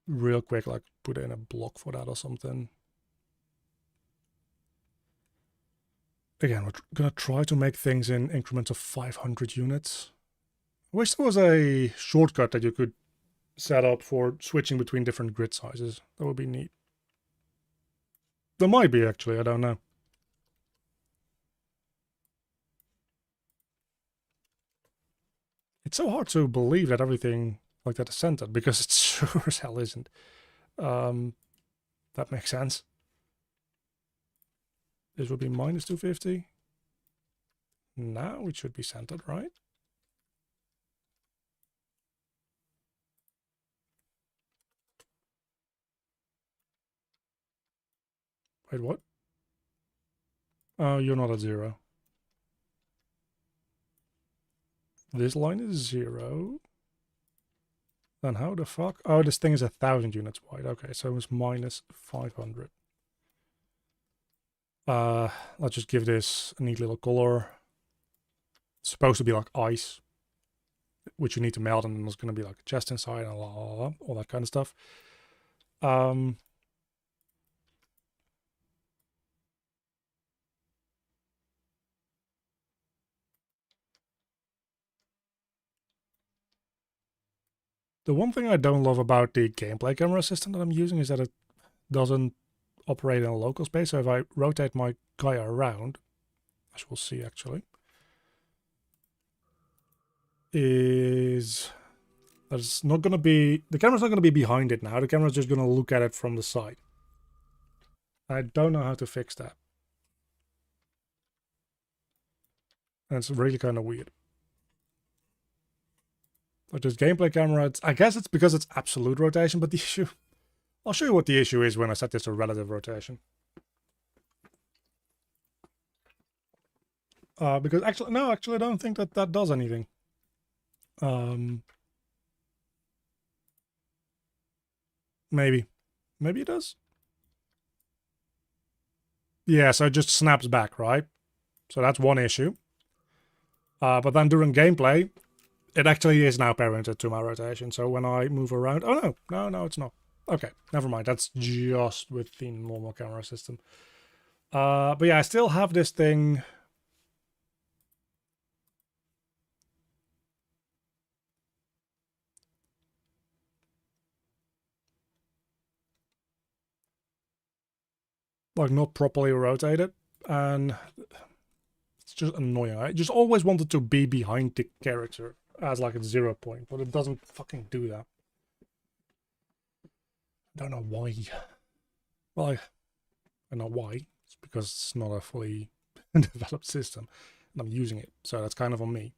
real quick like put in a block for that or something. Again, we're gonna try to make things in increments of 500 units. I wish there was a shortcut that you could set up for switching between different grid sizes. That would be neat. There might be, actually, I don't know. It's so hard to believe that everything like that is centered, because it sure as hell isn't. That makes sense. This would be minus 250. Now it should be centered, right? Wait, what? Oh, you're not at 0. This line is 0. Then how the fuck? Oh, this thing is 1,000 units wide. Okay, so it's minus 500. Let's just give this a neat little color. It's supposed to be like ice, which you need to melt, and there's going to be like a chest inside and all that kind of stuff. The one thing I don't love about the gameplay camera system that I'm using is that it doesn't operate in a local space. So if I rotate my guy around, as we'll see actually, is that it's not going to be, the camera's not going to be behind it now. The camera's just going to look at it from the side. I don't know how to fix that. And it's really kind of weird. But this gameplay camera, I guess it's because it's absolute rotation, but the issue, I'll show you what the issue is when I set this to relative rotation. Because actually, no, I don't think that that does anything. Maybe it does. Yeah, so it just snaps back, right? So that's one issue. But then during gameplay, it actually is now parented to my rotation. So when I move around, oh no, it's not. Okay, never mind. That's just with the normal camera system. But yeah, I still have this thing. Like not properly rotated, and it's just annoying. I just always wanted to be behind the character as like a 0 point, but it doesn't fucking do that. Don't know why. Well, I don't know why, because it's not a fully developed system and I'm using it. So that's kind of on me.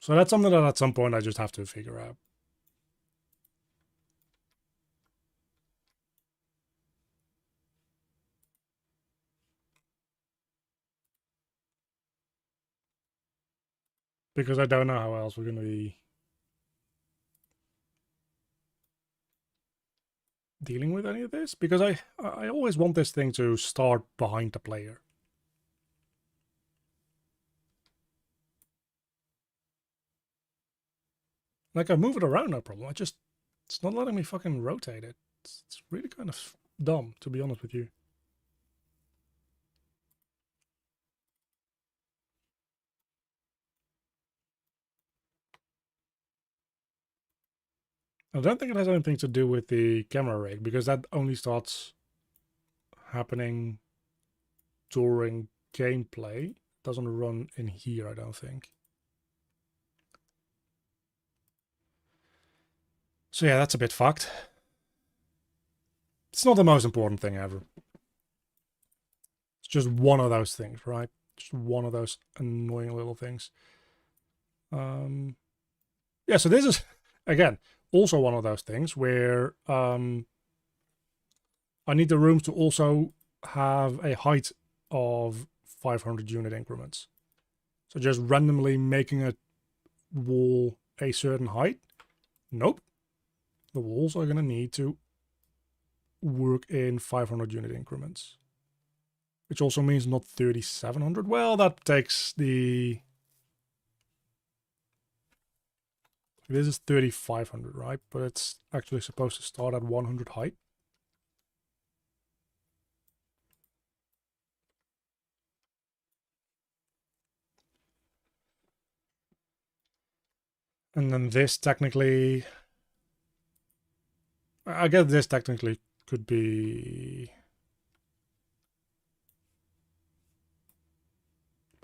So that's something that at some point I just have to figure out. Because I don't know how else we're going to be dealing with any of this. Because I always want this thing to start behind the player. Like, I move it around, no problem. It's not letting me fucking rotate it. It's really kind of dumb, to be honest with you. I don't think it has anything to do with the camera rig, because that only starts happening during gameplay. It doesn't run in here, I don't think. So yeah, that's a bit fucked. It's not the most important thing ever. It's just one of those things, right? Just one of those annoying little things. Yeah, so this is, again, also one of those things where I need the rooms to also have a height of 500 unit increments. So just randomly making a wall a certain height. Nope. The walls are going to need to work in 500 unit increments. Which also means not 3,700. Well, that takes the... This is 3,500, right? But it's actually supposed to start at 100 height. And then this technically... I guess this technically could be...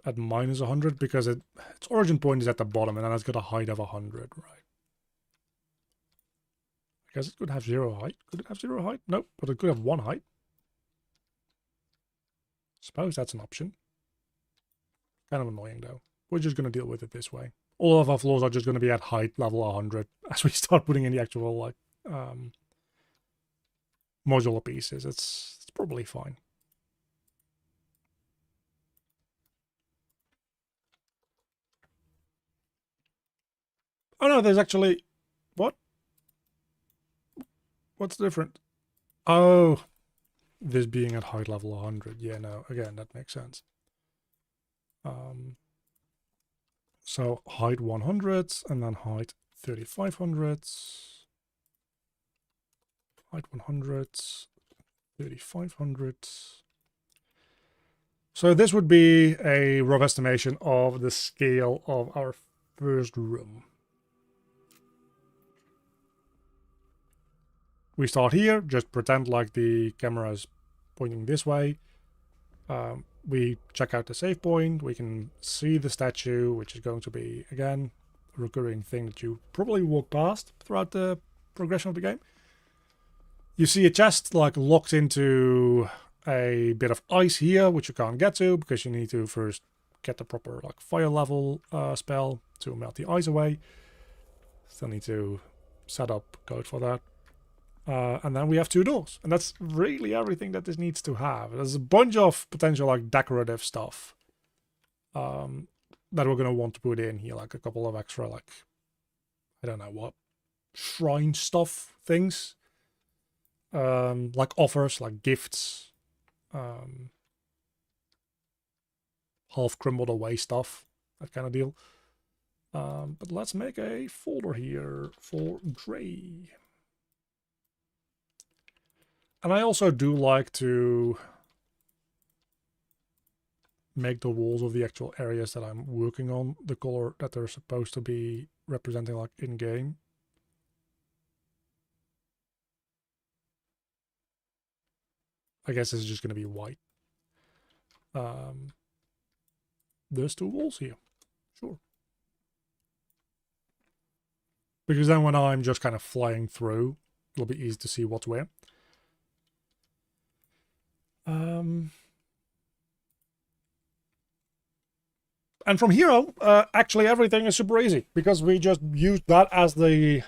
at minus 100 because its origin point is at the bottom and then it's got a height of 100, right? I guess it could have 0 height. Could it have 0 height? Nope, but it could have 1 height. Suppose that's an option. Kind of annoying though. We're just going to deal with it this way. All of our floors are just going to be at height level 100 as we start putting in the actual like modular pieces. It's probably fine. Oh no, there's actually... What? What's different? Oh, this being at height level 100. Yeah, no, again, that makes sense. So height 100 and then height 3,500. Height 100, 3,500. So this would be a rough estimation of the scale of our first room. We start here, just pretend like the camera is pointing this way. We check out the save point, we can see the statue, which is going to be, again, a recurring thing that you probably walk past throughout the progression of the game. You see a chest like locked into a bit of ice here, which you can't get to because you need to first get the proper like fire level spell to melt the ice away. Still need to set up code for that. And then we have 2 doors, and that's really everything that this needs to have. There's a bunch of potential like decorative stuff that we're going to want to put in here, like a couple of extra like, I don't know what, shrine stuff things, like offers, like gifts, half crumbled away stuff, that kind of deal. But let's make a folder here for gray. And I also do like to make the walls of the actual areas that I'm working on the color that they're supposed to be representing like in-game. I guess this is just going to be white. there's 2 walls here. Sure. Because then when I'm just kind of flying through, it'll be easy to see what's where. And from here on, actually everything is super easy, because we just used that as the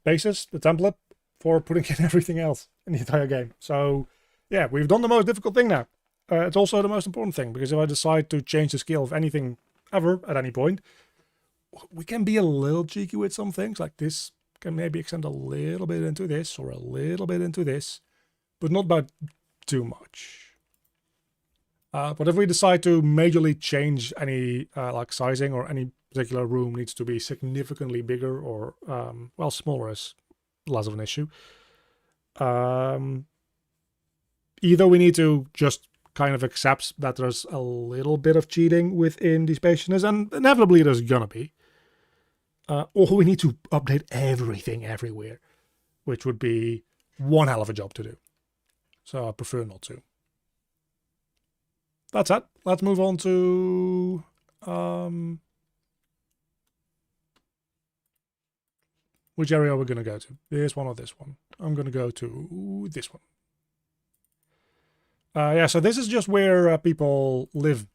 basis, the template, for putting in everything else in the entire game. So yeah, we've done the most difficult thing now. It's also the most important thing, because if I decide to change the scale of anything ever at any point, we can be a little cheeky with some things, like this can maybe extend a little bit into this or a little bit into this, but not by too much. But if we decide to majorly change any like sizing, or any particular room needs to be significantly bigger, or well, smaller is less of an issue. Either we need to just kind of accept that there's a little bit of cheating within the spaciousness, and inevitably there's gonna be, or we need to update everything everywhere, which would be one hell of a job to do. So I prefer not to. That's it. Let's move on to which area are we going to go to? This one or this one? I'm going to go to this one. Yeah, so this is just where people live.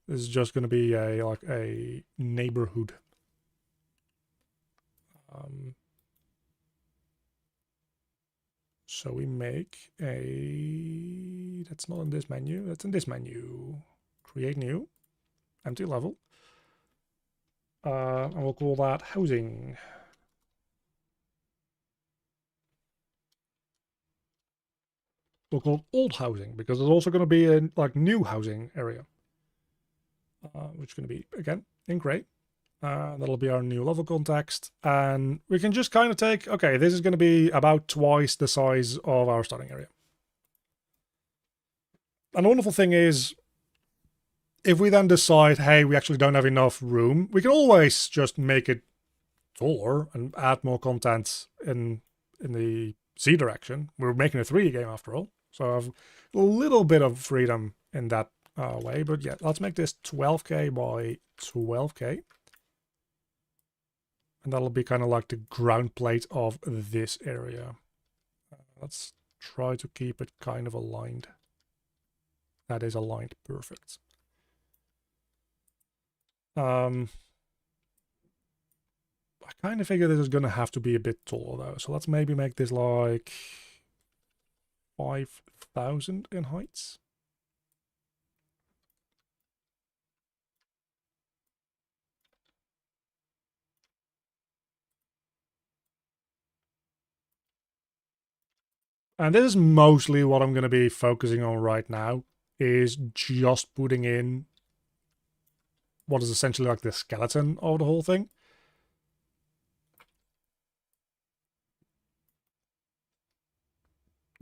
This is just going to be like a neighborhood. So we make a, that's not in this menu, that's in this menu. Create new, empty level. And we'll call that housing. We'll call it old housing, because there's also going to be a like new housing area. Which is going to be, again, in gray. That'll be our new level context, and we can just kind of take, okay, this is going to be about twice the size of our starting area. And the wonderful thing is, if we then decide, hey, we actually don't have enough room, we can always just make it taller and add more content in the Z direction. We're making a 3D game after all, so I have a little bit of freedom in that way. But yeah, let's make this 12K by 12K. And that'll be kind of like the ground plate of this area. Let's try to keep it kind of aligned. That is aligned perfect. I kind of figure this is going to have to be a bit taller though. So let's maybe make this like 5,000 in heights. And this is mostly what I'm going to be focusing on right now, is just putting in what is essentially like the skeleton of the whole thing.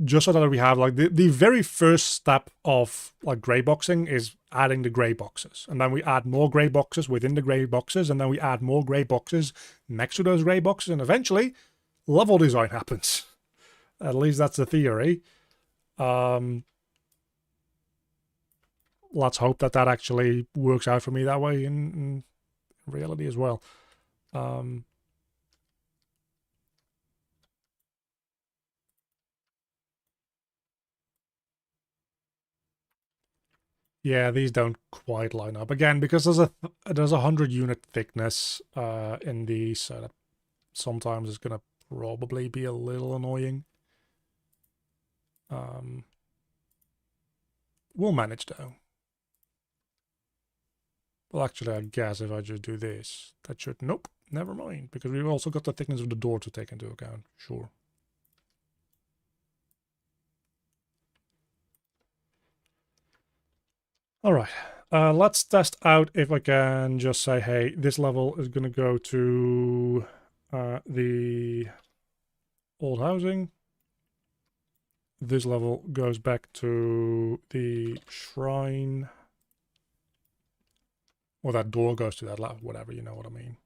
Just so that we have like the very first step of like gray boxing is adding the gray boxes. And then we add more gray boxes within the gray boxes, and then we add more gray boxes next to those gray boxes, and eventually level design happens. At least that's the theory. Let's hope that that actually works out for me that way in reality as well. Yeah, these don't quite line up again, because there's a 100 unit thickness in these, so that sometimes it's gonna probably be a little annoying. We'll manage though. Well, actually, I guess if I just do this, that should... Nope, never mind, because we've also got the thickness of the door to take into account. Sure. All right, let's test out if I can just say, hey, this level is going to go to the old housing. This level goes back to the shrine. Or that door goes to that level, whatever, you know what I mean.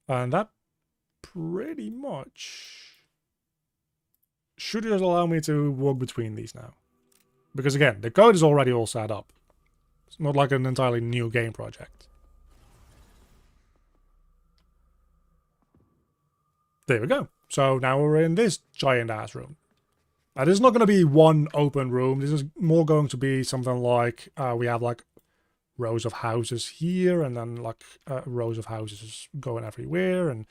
And that pretty much should just allow me to walk between these now. Because again, the code is already all set up. It's not like an entirely new game project. There we go. So now we're in this giant ass room. Now this is not going to be one open room. This is more going to be something like we have like rows of houses here, and then like rows of houses going everywhere, and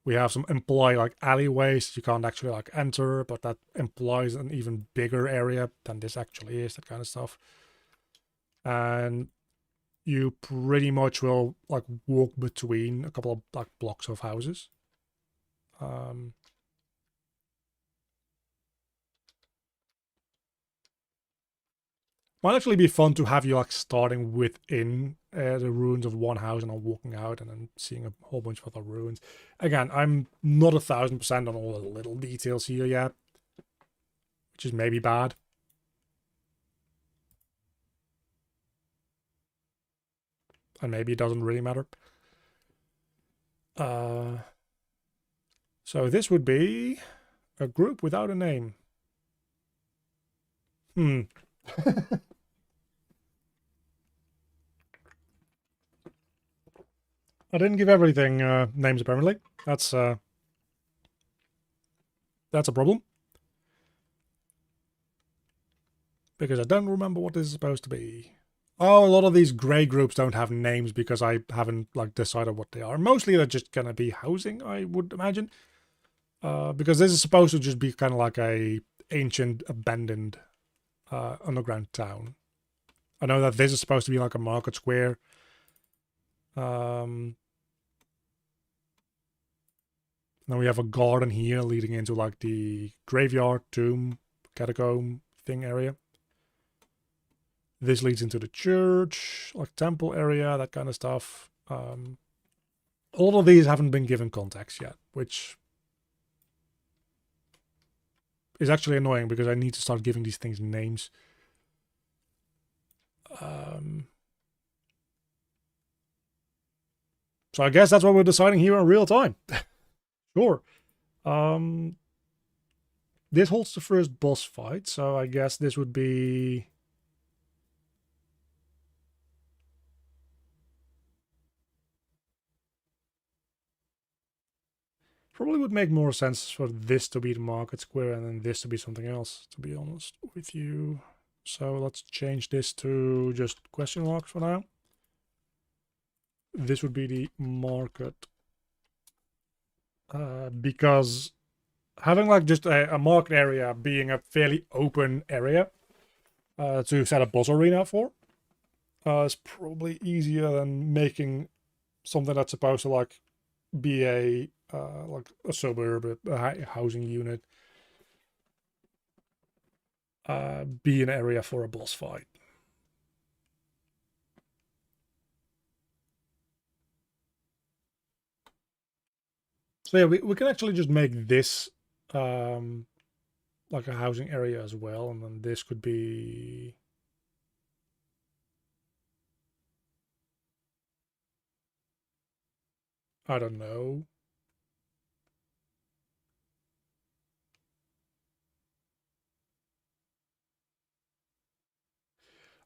we have some implied like alleyways you can't actually like enter, but that implies an even bigger area than this actually is, that kind of stuff. And you pretty much will like walk between a couple of like blocks of houses. Might actually be fun to have you like starting within the ruins of one house and then walking out and then seeing a whole bunch of other ruins. Again, I'm not 1000% on all the little details here yet, which is maybe bad. And maybe it doesn't really matter. So this would be a group without a name. I didn't give everything names apparently. That's a problem. Because I don't remember what this is supposed to be. Oh, a lot of these grey groups don't have names because I haven't like decided what they are. Mostly they're just gonna be housing, I would imagine. Because this is supposed to just be kind of like a ancient, abandoned underground town. I know that this is supposed to be like a market square. Then we have a garden here leading into like the graveyard, tomb, catacomb thing area. This leads into the church, like temple area, that kind of stuff. All of these haven't been given context yet, which is actually annoying because I need to start giving these things names. So I guess that's what we're deciding here in real time. Sure. This holds the first boss fight, so I guess this would be... Probably would make more sense for this to be the market square and then this to be something else, to be honest with you. So let's change this to just question marks for now. This would be the market. Because having like just a market area being a fairly open area to set a boss arena for is probably easier than making something that's supposed to like be a like a suburb, a housing unit, be an area for a boss fight. So yeah, we can actually just make this like a housing area as well, and then this could be... I don't know.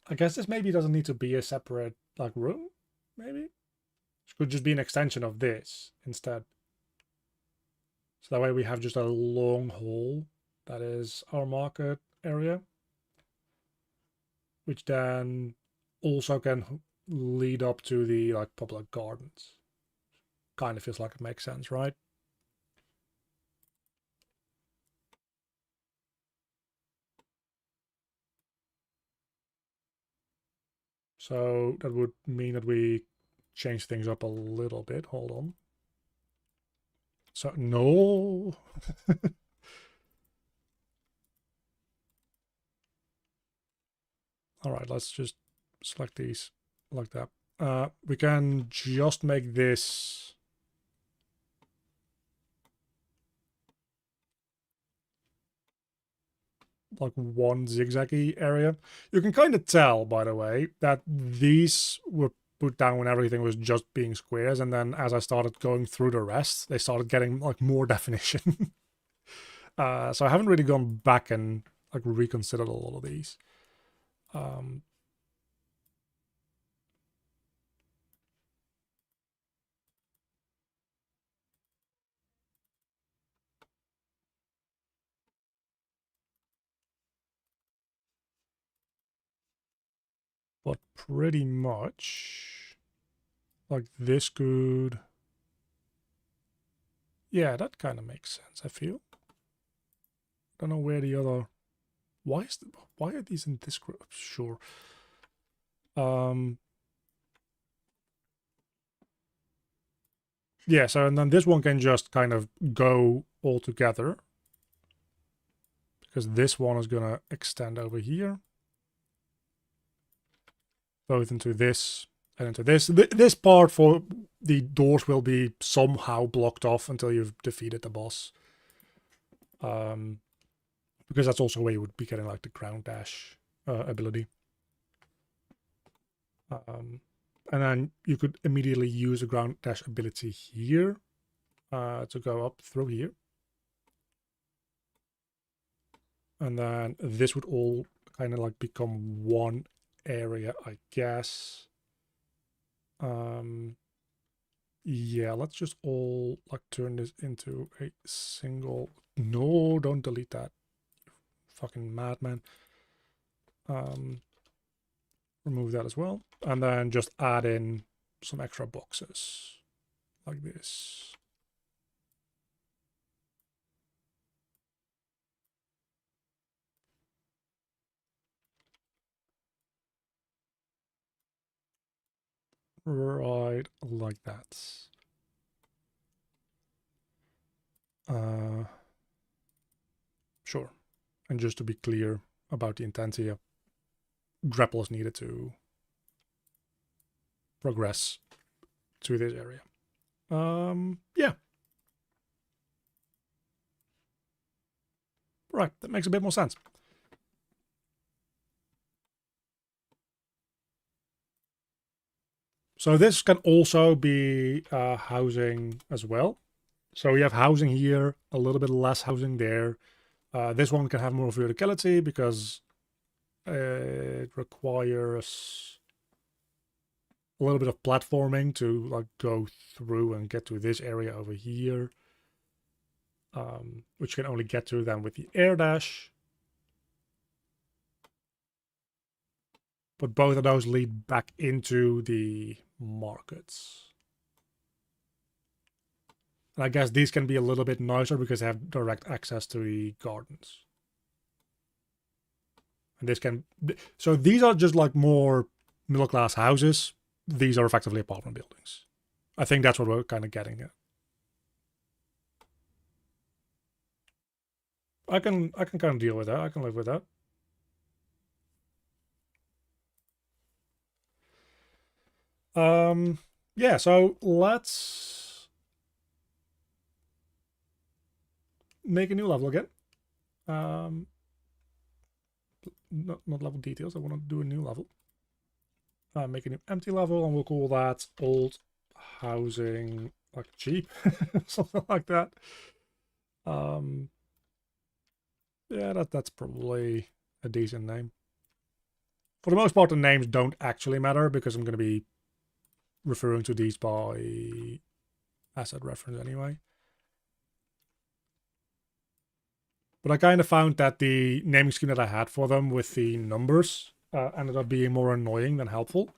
I guess this maybe doesn't need to be a separate like room, maybe? It could just be an extension of this instead. So that way we have just a long hall that is our market area, which then also can lead up to the like public gardens. Kind of feels like it makes sense, right? So that would mean that we change things up a little bit. Hold on. So, no. All right, let's just select these like that. We can just make this like one zigzaggy area. You can kind of tell, by the way, that these were put down when everything was just being squares, and then as I started going through the rest, they started getting like more definition. So I haven't really gone back and like reconsidered a lot of these. But pretty much like this could... Yeah, that kind of makes sense, I feel. Don't know where the other... Why are these in this group? Sure. Yeah, so and then this one can just kind of go all together, because this one is gonna extend over here, both into this and into this. This part for the doors will be somehow blocked off until you've defeated the boss. Because that's also where you would be getting like the ground dash ability. And then you could immediately use a ground dash ability here to go up through here. And then this would all kind of like become one area, I guess. Yeah, let's just all like turn this into a single... No, don't delete that. You fucking madman. Remove that as well. And then just add in some extra boxes like this. Right, like that. Sure. And just to be clear about the intent here, grapple is needed to progress to this area. Yeah. Right, that makes a bit more sense. So this can also be housing as well. So we have housing here, a little bit less housing there. This one can have more verticality because it requires a little bit of platforming to like go through and get to this area over here, which you can only get to then with the air dash. But both of those lead back into the markets. And I guess these can be a little bit nicer because they have direct access to the gardens. And this can... So these are just like more middle-class houses. These are effectively apartment buildings. I think that's what we're kind of getting at. I can kind of deal with that. I can live with that. Yeah, so let's make a new level again. Not level details. I want to do a new level. Make a new empty level, and we'll call that old housing, like cheap, something like that. Yeah, that's probably a decent name. For the most part, the names don't actually matter because I'm going to be referring to these by asset reference anyway. But I kind of found that the naming scheme that I had for them with the numbers ended up being more annoying than helpful.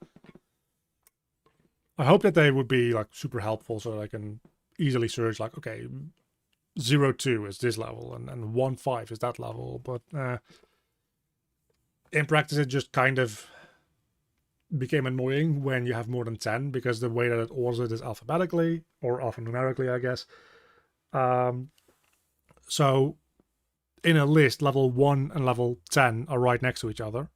I hope that they would be like super helpful so that I can easily search like, okay, 02 is this level and 15 is that level. But in practice, it just kind of became annoying when you have more than 10 because the way that it orders it is alphabetically or alphanumerically, I guess. So in a list, level 1 and level 10 are right next to each other.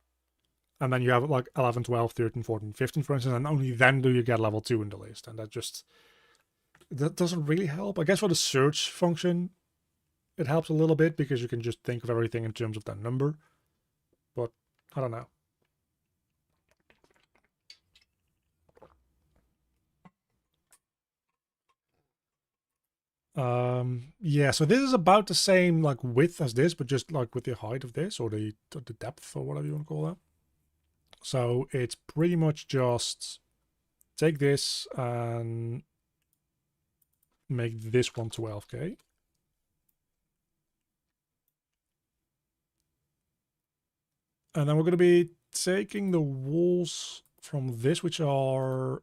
And then you have like 11, 12, 13, 14, 15, for instance, and only then do you get level 2 in the list. And that doesn't really help. I guess for the search function, it helps a little bit because you can just think of everything in terms of that number. But I don't know. Yeah, so this is about the same like width as this, but just like with the height of this or the depth or whatever you want to call that. So it's pretty much just take this and make this one 12k. And then we're going to be taking the walls from this, which are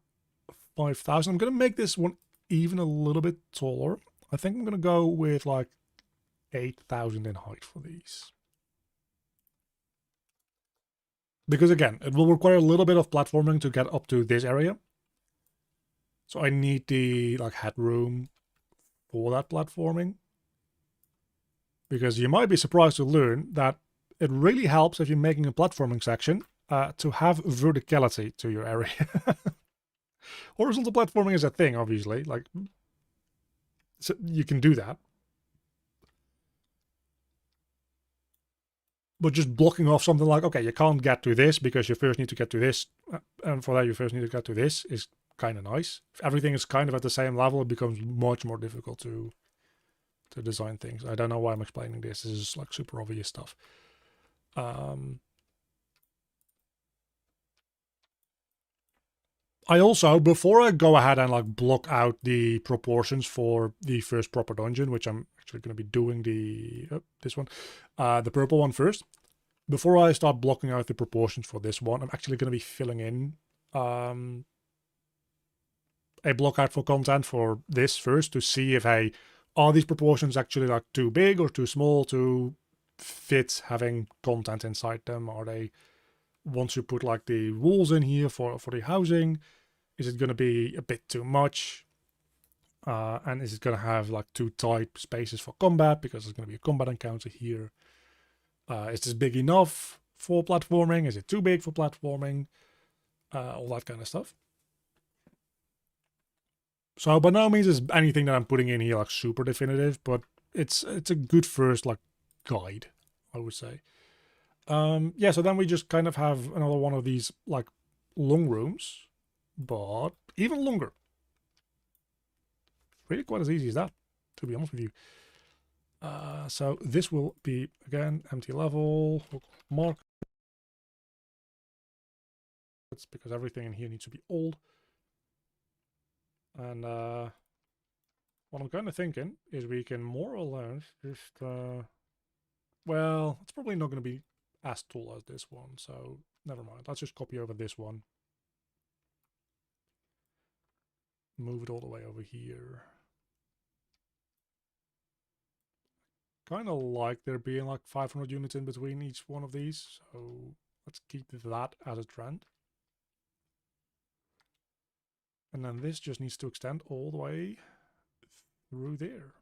5,000. I'm going to make this one even a little bit taller. I think I'm going to go with like 8,000 in height for these. Because again, it will require a little bit of platforming to get up to this area. So I need the like headroom for that platforming. Because you might be surprised to learn that it really helps if you're making a platforming section to have verticality to your area. Horizontal platforming is a thing, obviously. Like, so you can do that. But just blocking off something like, okay, you can't get to this because you first need to get to this, and for that you first need to get to this is kind of nice. If everything is kind of at the same level, it becomes much more difficult to design things. I don't know why I'm explaining this. This is like super obvious stuff. I also, before I go ahead and like block out the proportions for the first proper dungeon, which I'm actually going to be doing this one, the purple one first. Before I start blocking out the proportions for this one, I'm actually going to be filling in a block out for content for this first to see if, hey, are these proportions actually like too big or too small to fit having content inside them? Are they, once you put like the walls in here for the housing, is it going to be a bit too much? And is it going to have like too tight spaces for combat because there's going to be a combat encounter here? Is this big enough for platforming? Is it too big for platforming? All that kind of stuff. So by no means is anything that I'm putting in here like super definitive, but it's a good first like guide, I would say. Yeah, so then we just kind of have another one of these like long rooms, but even longer. Really quite as easy as that, to be honest with you. So this will be, again, empty level, mark. It's because everything in here needs to be old. And what I'm kind of thinking is we can more or less just, well, it's probably not going to be as tall as this one, so never mind. Let's just copy over this one. Move it all the way over here. Kind of like there being like 500 units in between each one of these, so let's keep that as a trend. And then this just needs to extend all the way through there.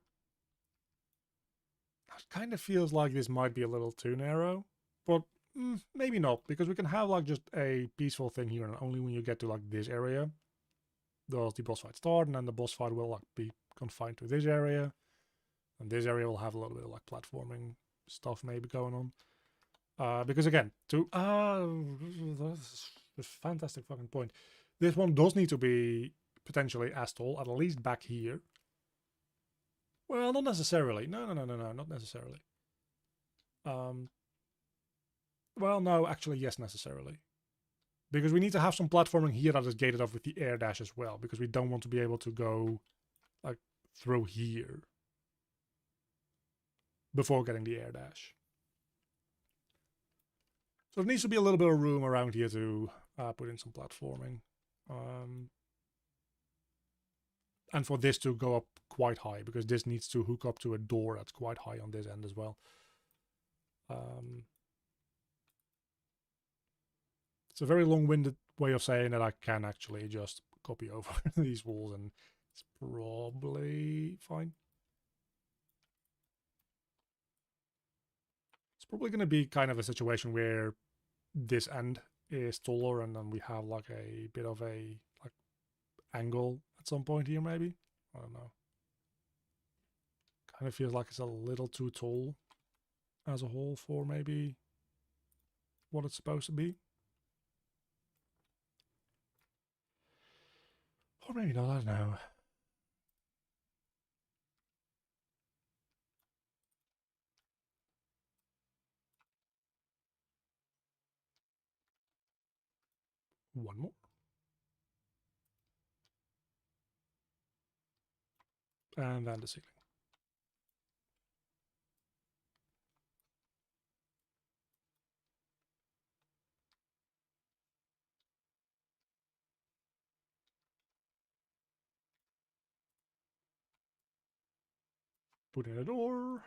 It kind of feels like this might be a little too narrow, but maybe not, because we can have like just a peaceful thing here, and only when you get to like this area does the boss fight start, and then the boss fight will like be confined to this area, and this area will have a little bit of like platforming stuff maybe going on. Because again, that's a fantastic fucking point. This one does need to be potentially as tall, at least back here. Well, not necessarily. No, not necessarily. Well, no, actually, yes, necessarily. Because we need to have some platforming here that is gated off with the air dash as well, because we don't want to be able to go, like, through here before getting the air dash. So there needs to be a little bit of room around here to put in some platforming. And for this to go up quite high, because this needs to hook up to a door that's quite high on this end as well. It's a very long-winded way of saying that I can actually just copy over these walls and it's probably fine. It's probably going to be kind of a situation where this end is taller and then we have like a bit of a like angle at some point here maybe. I don't know. Kind of feels like it's a little too tall as a whole for maybe what it's supposed to be. Or maybe not, I don't know. One more. And then the ceiling. Put in a door.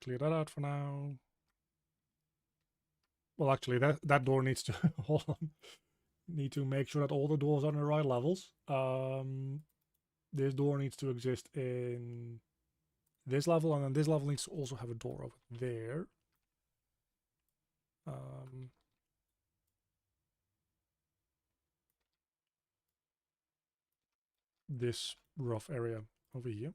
Clear that out for now. Well, actually, that door needs to hold on. Need to make sure that all the doors are in the right levels. This door needs to exist in this level, and then this level needs to also have a door over there. This rough area over here.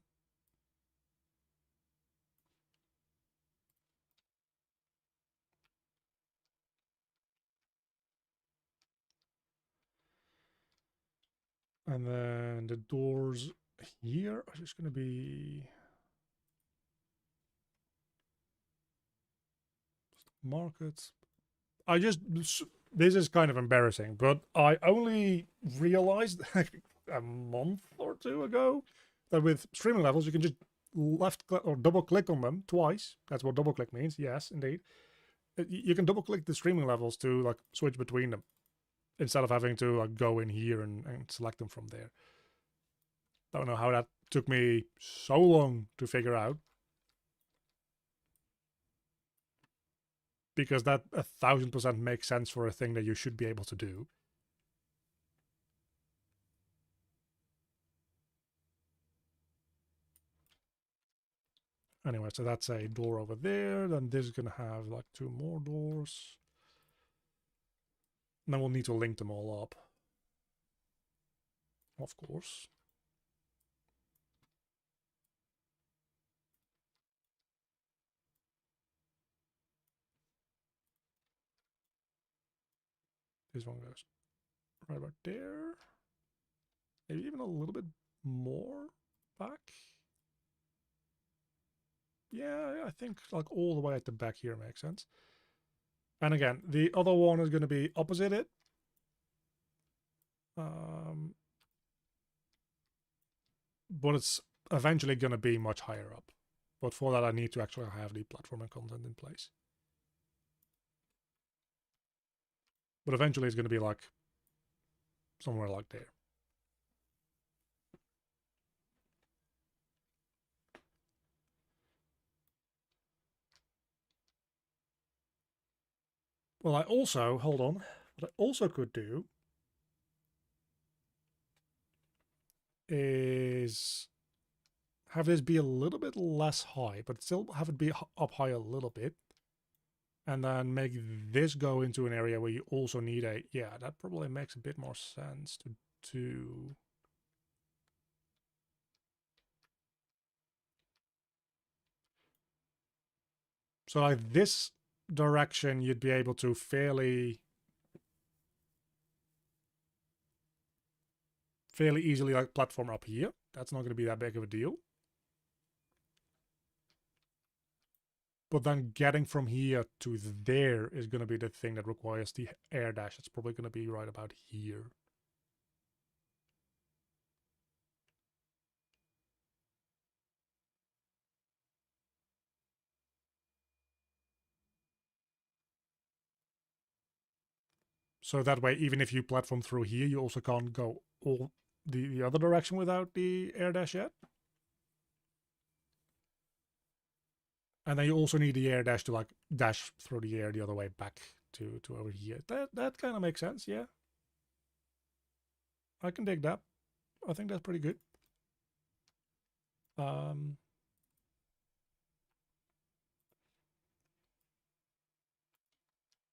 And then the doors here are just going to be markets. This is kind of embarrassing, but I only realized a month or two ago that with streaming levels you can just left click or double click on them twice. That's what double click means. Yes, indeed. You can double click the streaming levels to like switch between them instead of having to like go in here and select them from there. I don't know how that took me so long to figure out. Because that 1000% makes sense for a thing that you should be able to do. Anyway, so that's a door over there. Then this is going to have like 2 more doors. And then we'll need to link them all up. Of course. This one goes right about there. Maybe even a little bit more back. Yeah, I think like all the way at the back here makes sense. And again, the other one is going to be opposite it. But it's eventually going to be much higher up. But for that, I need to actually have the platforming content in place. But eventually it's going to be like somewhere like there. Well, I also, hold on, what I also could do is have this be a little bit less high, but still have it be up high a little bit. And then make this go into an area where you also need a, yeah, that probably makes a bit more sense to do. So like this direction, you'd be able to fairly easily like platform up here. That's not going to be that big of a deal. But then getting from here to there is going to be the thing that requires the air dash. It's probably going to be right about here. So that way, even if you platform through here, you also can't go all the other direction without the air dash yet. And then you also need the air dash to like dash through the air the other way back to over here. That kind of makes sense, yeah. I can dig that. I think that's pretty good.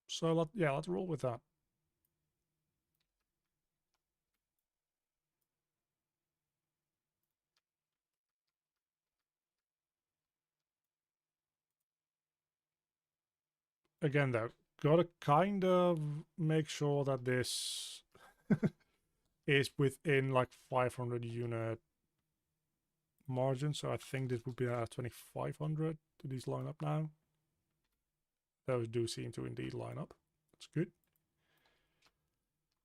So let's roll with that. Again, though, gotta kind of make sure that this is within like 500 unit margin. So I think this would be at 2500. Do these line up now? Those do seem to indeed line up. That's good.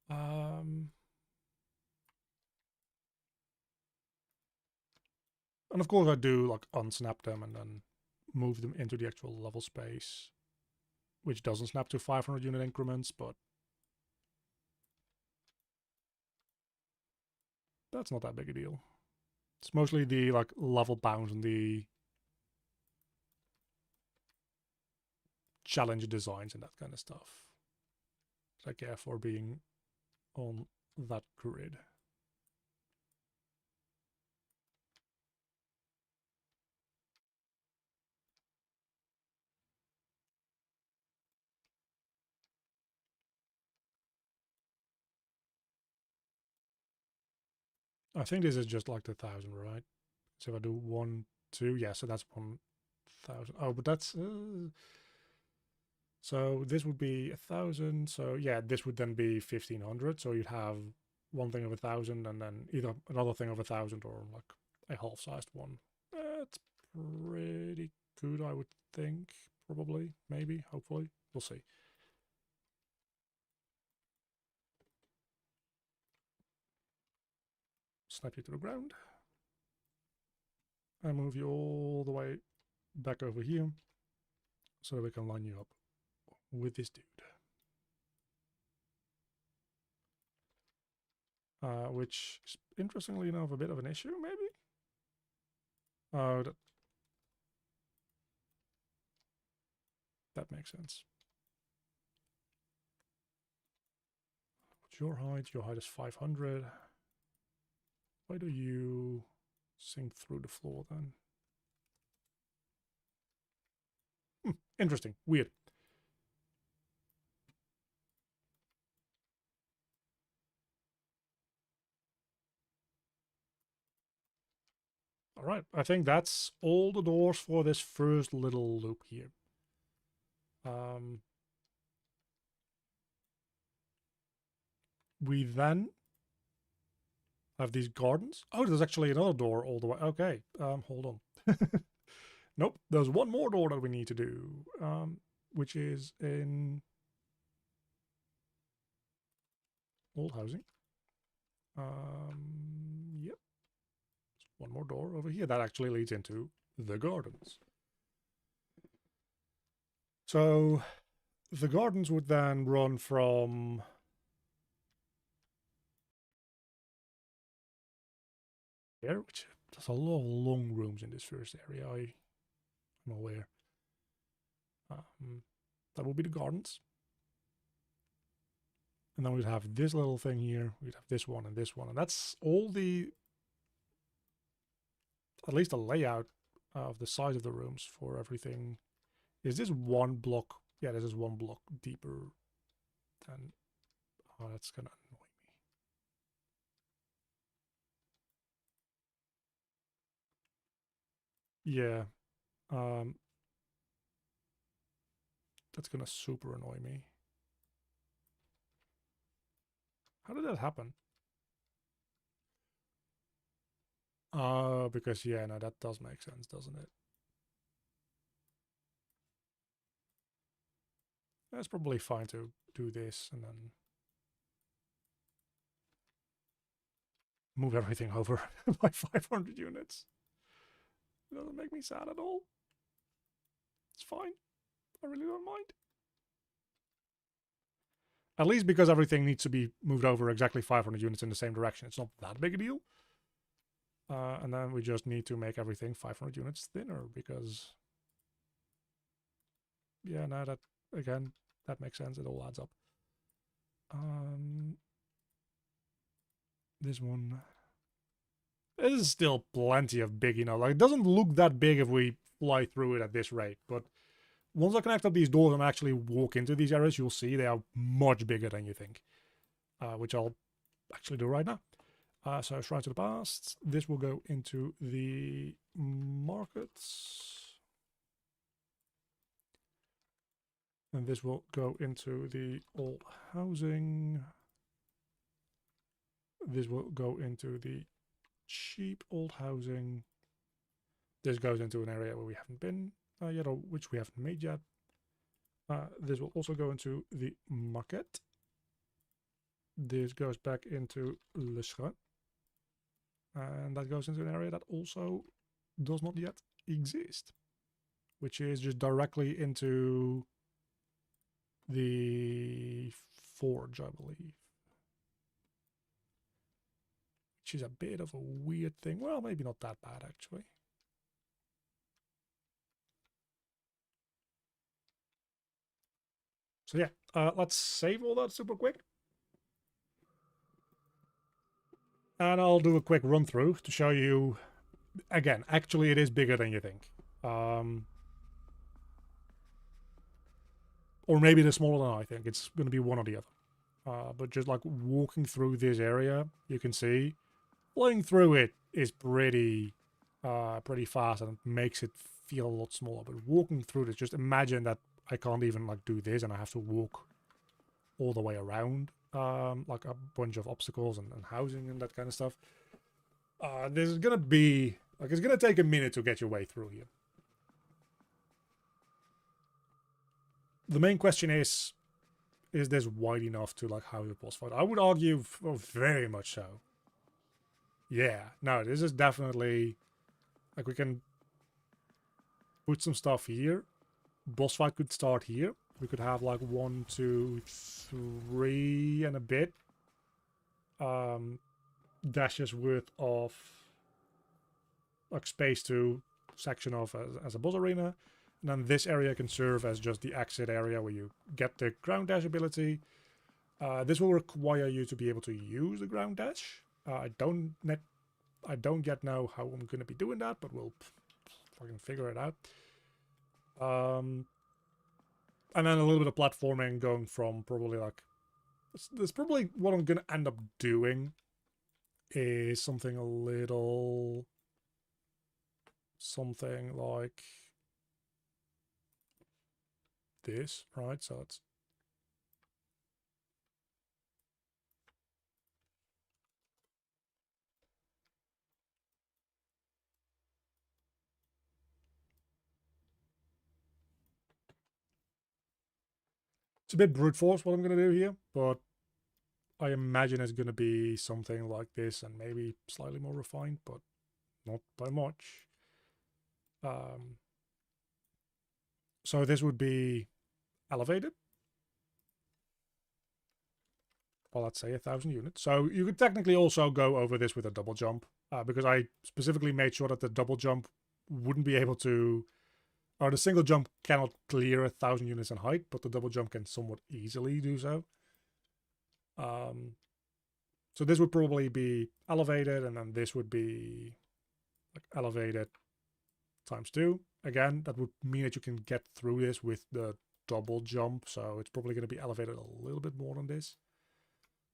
And of course I do like unsnap them and then move them into the actual level space, which doesn't snap to 500 unit increments, but that's not that big a deal. It's mostly the like level bounds and the challenge designs and that kind of stuff. So I care for being on that grid. I think this is just like the 1,000, right? So if I do 1, 2, yeah, so that's 1,000. Oh, but that's so this would be 1,000. So yeah, this would then be 1,500. So you'd have one thing of 1,000 and then either another thing of 1,000 or like a half-sized one. That's pretty good, I would think. Probably, maybe, hopefully. We'll see. Snap you to the ground. And move you all the way back over here so that we can line you up with this dude. Which is, interestingly enough, a bit of an issue, maybe? Oh, that makes sense. What's your height? Your height is 500. Why do you sink through the floor then? Interesting. Weird. All right. I think that's all the doors for this first little loop here. We then have these gardens. Oh, there's actually another door all the way. Okay. Hold on. Nope. There's one more door that we need to do, which is in old housing. Yep. One more door over here that actually leads into the gardens. So the gardens would then run from here, which there's a lot of long rooms in this first area. I'm aware. That will be the gardens. And then we'd have this little thing here. We'd have this one and this one. And that's all the, at least the layout of the size of the rooms for everything. Is this one block? Yeah, this is one block deeper than, oh, that's gonna annoy me. Yeah. That's gonna super annoy me. How did that happen? Because, yeah, no, that does make sense, doesn't it? It's probably fine to do this and then move everything over by 500 units. It doesn't make me sad at all. It's fine. I really don't mind. At least because everything needs to be moved over exactly 500 units in the same direction. It's not that big a deal. And then we just need to make everything 500 units thinner because, yeah, no, that, again, that makes sense. It all adds up. This one. This is still plenty of big, you know, like it doesn't look that big if we fly through it at this rate, but once I connect up these doors and actually walk into these areas, you'll see they are much bigger than you think, which I'll actually do right now. So Shrine to the Past, this will go into the markets. And this will go into the old housing. This will go into the cheap old housing. This goes into an area where we haven't been yet, or which we haven't made yet. This will also go into the market. This goes back into Le Shrine. And that goes into an area that also does not yet exist, which is just directly into the forge, I believe. Which is a bit of a weird thing. Well, maybe not that bad, actually. So yeah, let's save all that super quick. And I'll do a quick run through to show you, again, actually it is bigger than you think. Or maybe they're smaller than I think. It's going to be one or the other. But just like walking through this area, you can see flying through it is pretty fast and it makes it feel a lot smaller. But walking through this, just imagine that I can't even like do this and I have to walk all the way around like a bunch of obstacles and housing and that kind of stuff. This is gonna be like, it's gonna take a minute to get your way through here. The main question is this wide enough to like house a boss fight? I would argue very much so. Yeah, no, this is definitely like, we can put some stuff here. Boss fight could start here. We could have like 1, 2, 3 and a bit dashes worth of like space to section off as a boss arena. And then this area can serve as just the exit area where you get the ground dash ability. This will require you to be able to use the ground dash. I don't yet know how I'm going to be doing that, but we'll fucking figure it out. And then a little bit of platforming going from probably like... That's probably what I'm going to end up doing, is something a little... something like this, right? So it's... It's a bit brute force what I'm going to do here, but I imagine it's going to be something like this and maybe slightly more refined, but not by much. So this would be elevated. Well, let's say 1,000 units. So you could technically also go over this with a double jump, because I specifically made sure that the double jump wouldn't be able to... Or the single jump cannot clear 1,000 units in height, but the double jump can somewhat easily do so. So this would probably be elevated, and then this would be like elevated times 2. Again, that would mean that you can get through this with the double jump, so it's probably going to be elevated a little bit more than this.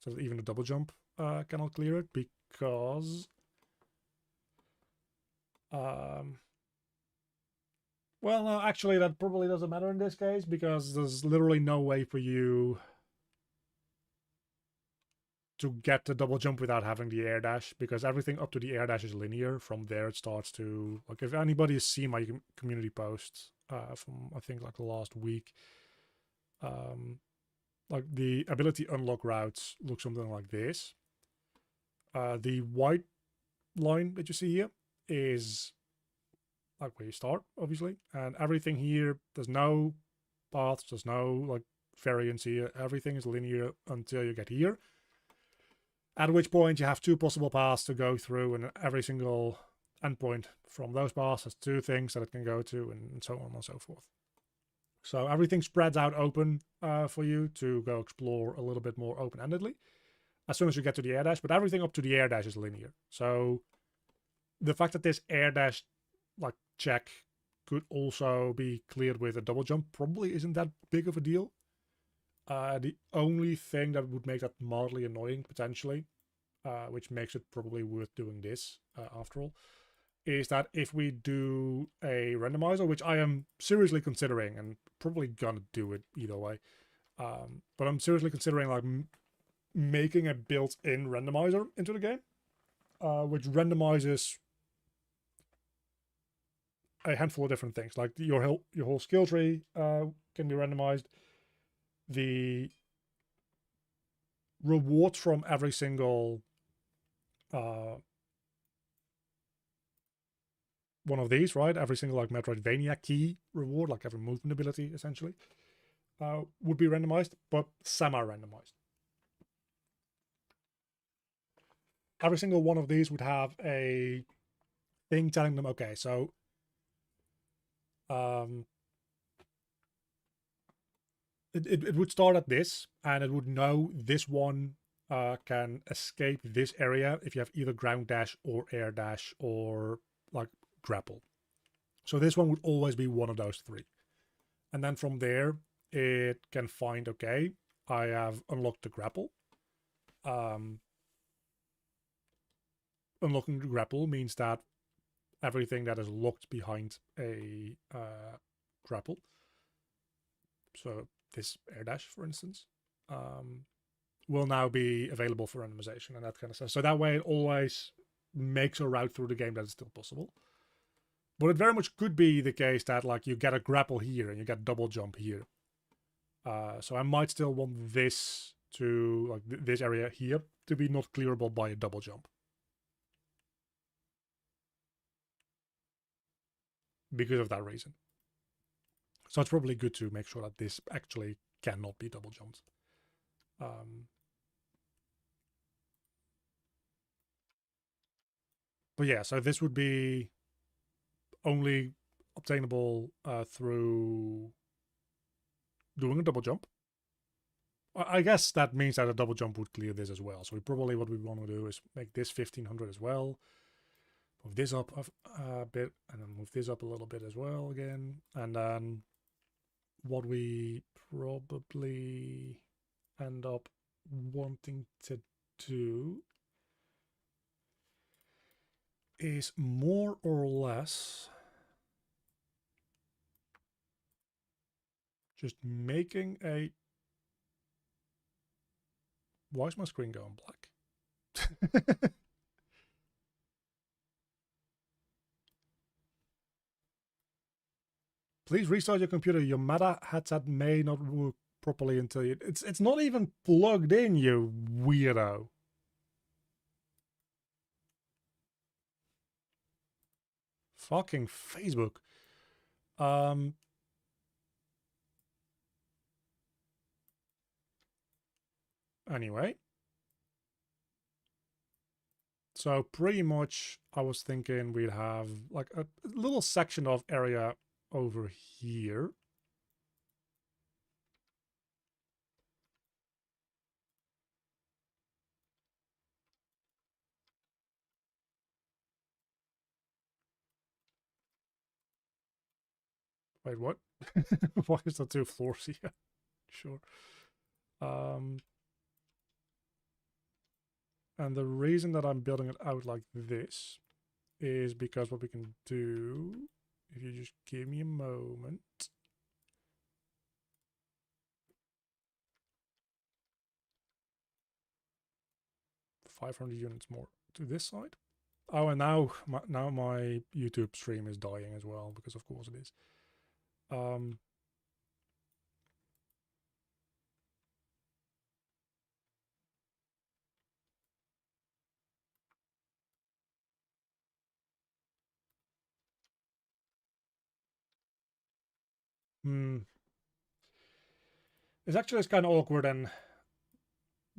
So that even the double jump cannot clear it, because... well, no, actually, that probably doesn't matter in this case, because there's literally no way for you to get the double jump without having the air dash, because everything up to the air dash is linear. From there, it starts to... Like, if anybody has seen my community posts from, I think, like last week, like the ability unlock routes look something like this. The white line that you see here is like where you start, obviously, and everything here, there's no paths, there's no like variance here. Everything is linear until you get here, at which point you have 2 possible paths to go through, and every single endpoint from those paths has 2 things that it can go to, and so on and so forth. So everything spreads out open for you to go explore a little bit more open-endedly as soon as you get to the air dash, but everything up to the air dash is linear. So the fact that this air dash like check could also be cleared with a double jump probably isn't that big of a deal. The only thing that would make that mildly annoying potentially, which makes it probably worth doing this after all, is that if we do a randomizer, which I am seriously considering and probably gonna do it either way, but I'm seriously considering like making a built-in randomizer into the game, which randomizes a handful of different things, like your whole skill tree can be randomized. The rewards from every single one of these, right? Every single like Metroidvania key reward, like every movement ability, essentially, would be randomized, but semi-randomized. Every single one of these would have a thing telling them, okay, so it would start at this, and it would know this one can escape this area if you have either ground dash or air dash or like grapple. So this one would always be one of those three. And then from there, it can find, okay, I have unlocked the grapple. Unlocking the grapple means that everything that is locked behind a grapple, so this air dash, for instance, will now be available for randomization and that kind of stuff. So that way it always makes a route through the game that is still possible. But it very much could be the case that like you get a grapple here and you get double jump here. So I might still want this to, like this area here, to be not clearable by a double jump. Because of that reason. So it's probably good to make sure that this actually cannot be double jumped. But yeah, so this would be only obtainable through doing a double jump. I guess that means that a double jump would clear this as well. So probably what we want to do is make this 1500 as well. Move this up a bit, and then move this up a little bit as well again. And then what we probably end up wanting to do is more or less just making a... Why is my screen going black? Please restart your computer. Your Meta headset may not work properly until you... It's not even plugged in, you weirdo. Fucking Facebook. Anyway. So pretty much I was thinking we'd have like a little section of area over here. Wait, what? Why is there 2 floors here? Sure. And the reason that I'm building it out like this is because what we can do, if you just give me a moment. $500 units more to this side. Oh, and now my YouTube stream is dying as well, because of course it is. It's kind of awkward and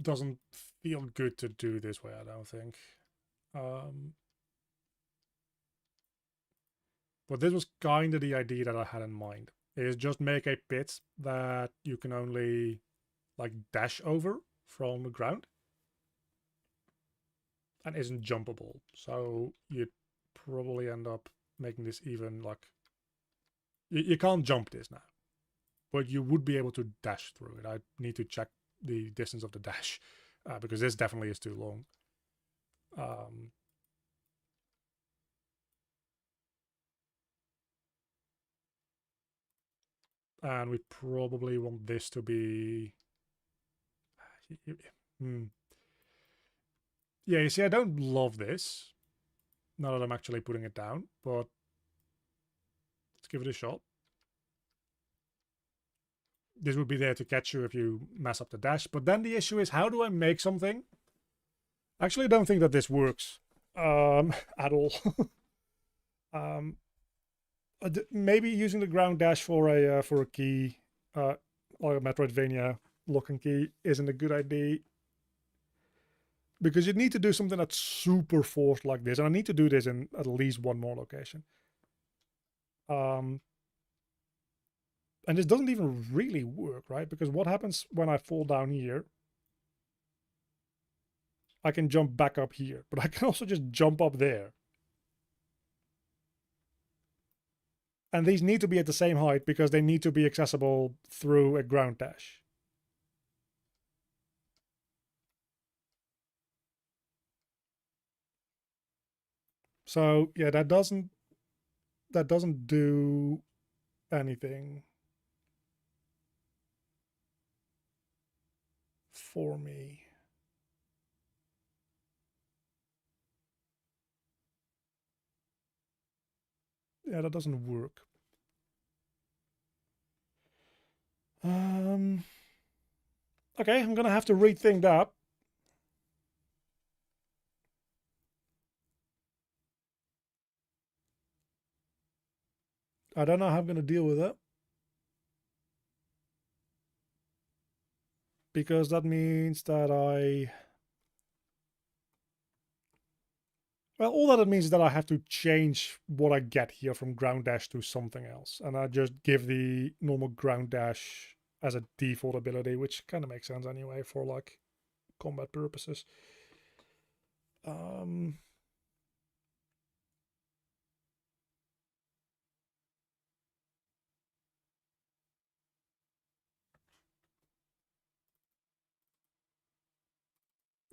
doesn't feel good to do this way, I don't think. But this was kind of the idea that I had in mind. Is just make a pit that you can only like dash over from the ground and isn't jumpable. So you'd probably end up making this even like... You can't jump this now, but you would be able to dash through it. I need to check the distance of the dash because this definitely is too long. And we probably want this to be... Yeah, you see, I don't love this. Now that I'm actually putting it down, but let's give it a shot. This would be there to catch you if you mess up the dash. But then the issue is, how do I make something? Actually, I don't think that this works at all. Maybe using the ground dash for a key, or a Metroidvania locking key, isn't a good idea. Because you need to do something that's super forced like this. And I need to do this in at least one more location. And this doesn't even really work, right? Because what happens when I fall down here? I can jump back up here, but I can also just jump up there. And these need to be at the same height because they need to be accessible through a ground dash. So yeah, that doesn't do anything for me. Yeah, that doesn't work. Okay, I'm gonna have to rethink that. I don't know how I'm gonna deal with it. Because that means that well, all that it means is that I have to change what I get here from ground dash to something else. And I just give the normal ground dash as a default ability, which kind of makes sense anyway for like combat purposes.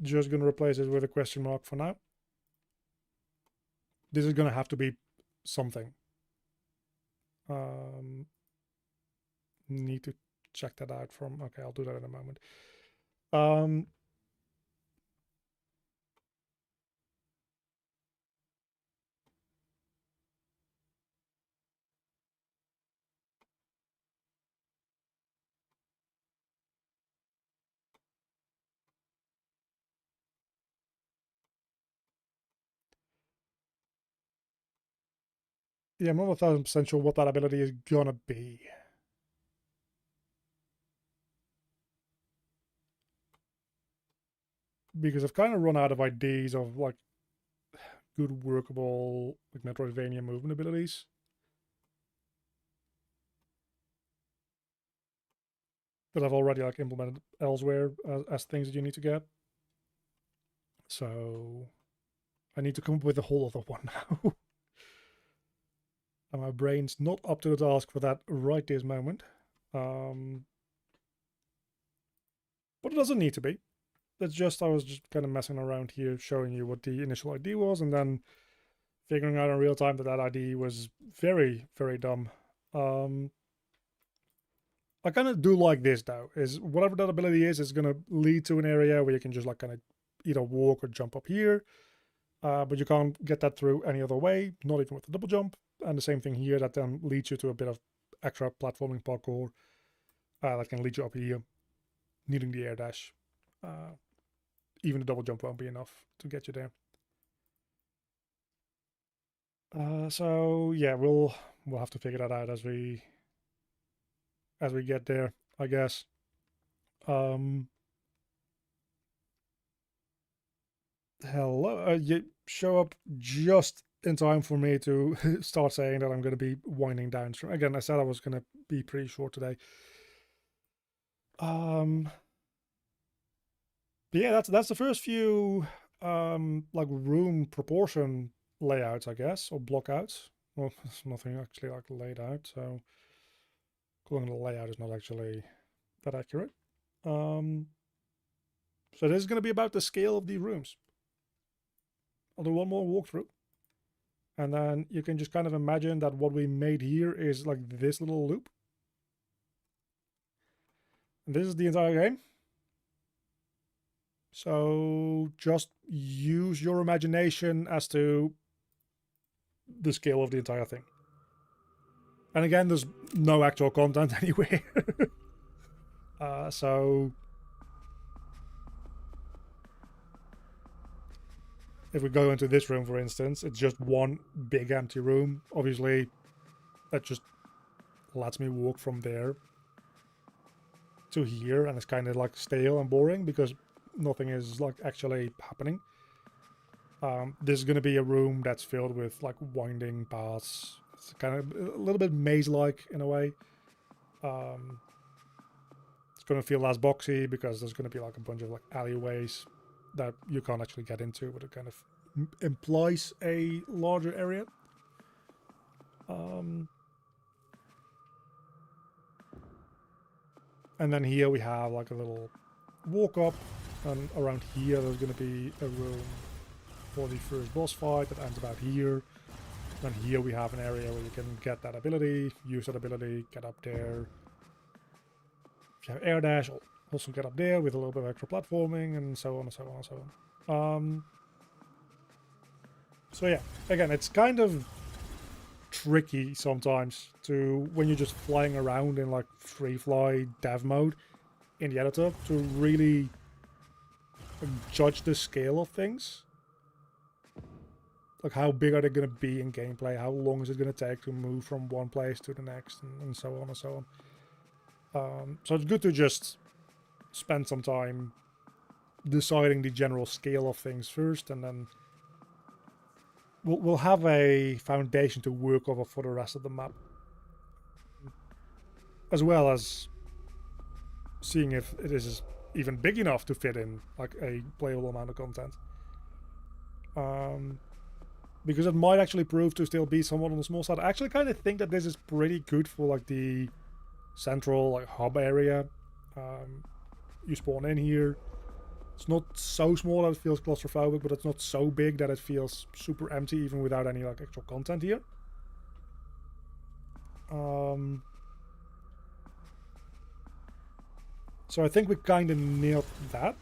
Just gonna replace it with a question mark for now. This is gonna have to be something. Need to check that out from, okay, I'll do that in a moment. Yeah, I'm not 1000% sure what that ability is gonna be. Because I've kind of run out of ideas of like good workable like Metroidvania movement abilities. That I've already like implemented elsewhere as things that you need to get. So I need to come up with a whole other one now. And my brain's not up to the task for that right this moment. But it doesn't need to be. It's just I was just kind of messing around here, showing you what the initial idea was, and then figuring out in real time that that idea was very, very dumb. I kind of do like this though, is whatever that ability is going to lead to an area where you can just like kind of either walk or jump up here. But you can't get that through any other way, not even with the double jump. And the same thing here, that then leads you to a bit of extra platforming parkour that can lead you up here, needing the air dash. Even the double jump won't be enough to get you there. So yeah, we'll have to figure that out as we get there, I guess. Hello, you show up just in time for me to start saying that I'm going to be winding down. Again, I said I was going to be pretty short today. But yeah, that's the first few like room proportion layouts, I guess, or blockouts. Well, there's nothing actually like laid out, so calling it a layout is not actually that accurate. So this is going to be about the scale of the rooms. I'll do one more walkthrough. And then you can just kind of imagine that what we made here is like this little loop. And this is the entire game. So just use your imagination as to the scale of the entire thing. And again, there's no actual content anywhere. So if we go into this room, for instance, it's just one big empty room. Obviously, that just lets me walk from there to here, and it's kind of like stale and boring because nothing is like actually happening. This is going to be a room that's filled with like winding paths. It's kind of a little bit maze-like in a way. It's going to feel less boxy because there's going to be like a bunch of like alleyways that you can't actually get into, but it kind of implies a larger area. And then here we have like a little walk up, and around here there's going to be a room for the first boss fight that ends about here. And here we have an area where you can get that ability, use that ability, get up there. If you have air dash, also get up there with a little bit of extra platforming, and so on and so on and so on. So yeah, again, it's kind of tricky sometimes to, when you're just flying around in like free fly dev mode in the editor, to really judge the scale of things. Like, how big are they going to be in gameplay? How long is it going to take to move from one place to the next, and so on and so on. So it's good to just spend some time deciding the general scale of things first, and then we'll have a foundation to work over for the rest of the map, as well as seeing if it is even big enough to fit in like a playable amount of content. Because it might actually prove to still be somewhat on the small side. I actually kind of think that this is pretty good for like the central like hub area. You spawn in here. It's not so small that it feels claustrophobic, but it's not so big that it feels super empty even without any like actual content here. So I think we kind of nailed that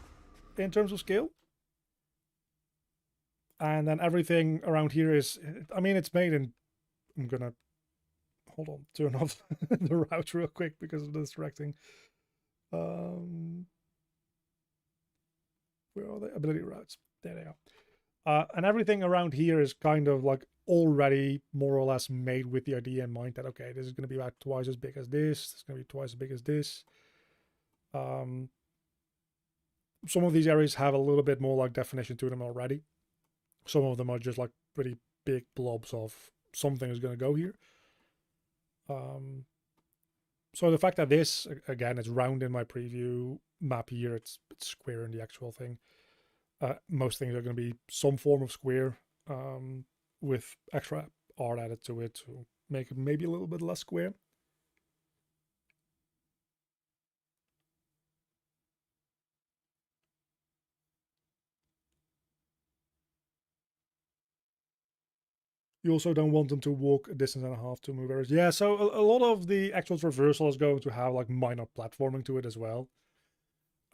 in terms of scale. And then everything around here is, I mean, it's made in, I'm gonna, hold on, turn off the route real quick because of the distracting. Where are the ability routes? There they are. And everything around here is kind of like already more or less made with the idea in mind that, okay, this is going to be about twice as big as this. It's going to be twice as big as this. Some of these areas have a little bit more like definition to them already. Some of them are just like pretty big blobs of something is going to go here. So the fact that this, again, is round in my preview map here, it's square in the actual thing. Most things are going to be some form of square, with extra art added to it to make it maybe a little bit less square. You also don't want them to walk a distance and a half to move areas. Yeah, so a lot of the actual traversal is going to have like minor platforming to it as well.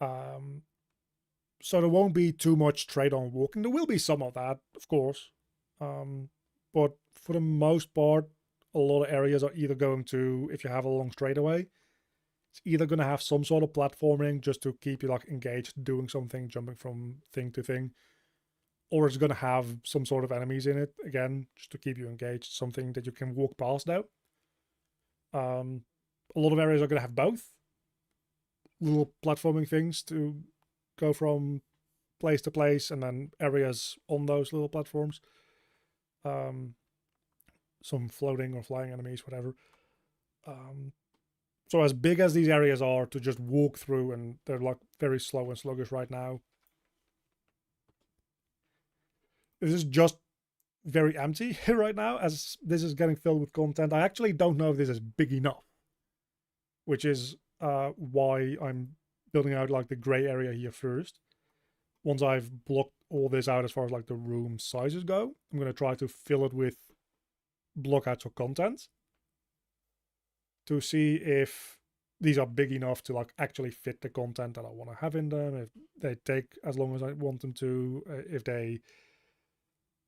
So there won't be too much trade on walking. There will be some of that, of course. But for the most part, a lot of areas are either going to, if you have a long straightaway, it's either going to have some sort of platforming just to keep you like engaged, doing something, jumping from thing to thing, or it's going to have some sort of enemies in it, again, just to keep you engaged, something that you can walk past now. A lot of areas are going to have both. Little platforming things to go from place to place, and then areas on those little platforms. Some floating or flying enemies, whatever. So as big as these areas are to just walk through, and they're like very slow and sluggish right now, this is just very empty right now as this is getting filled with content. I actually don't know if this is big enough, which is why I'm building out like the gray area here first. Once I've blocked all this out as far as like the room sizes go, I'm going to try to fill it with blockouts or content to see if these are big enough to like actually fit the content that I want to have in them, if they take as long as I want them to, if they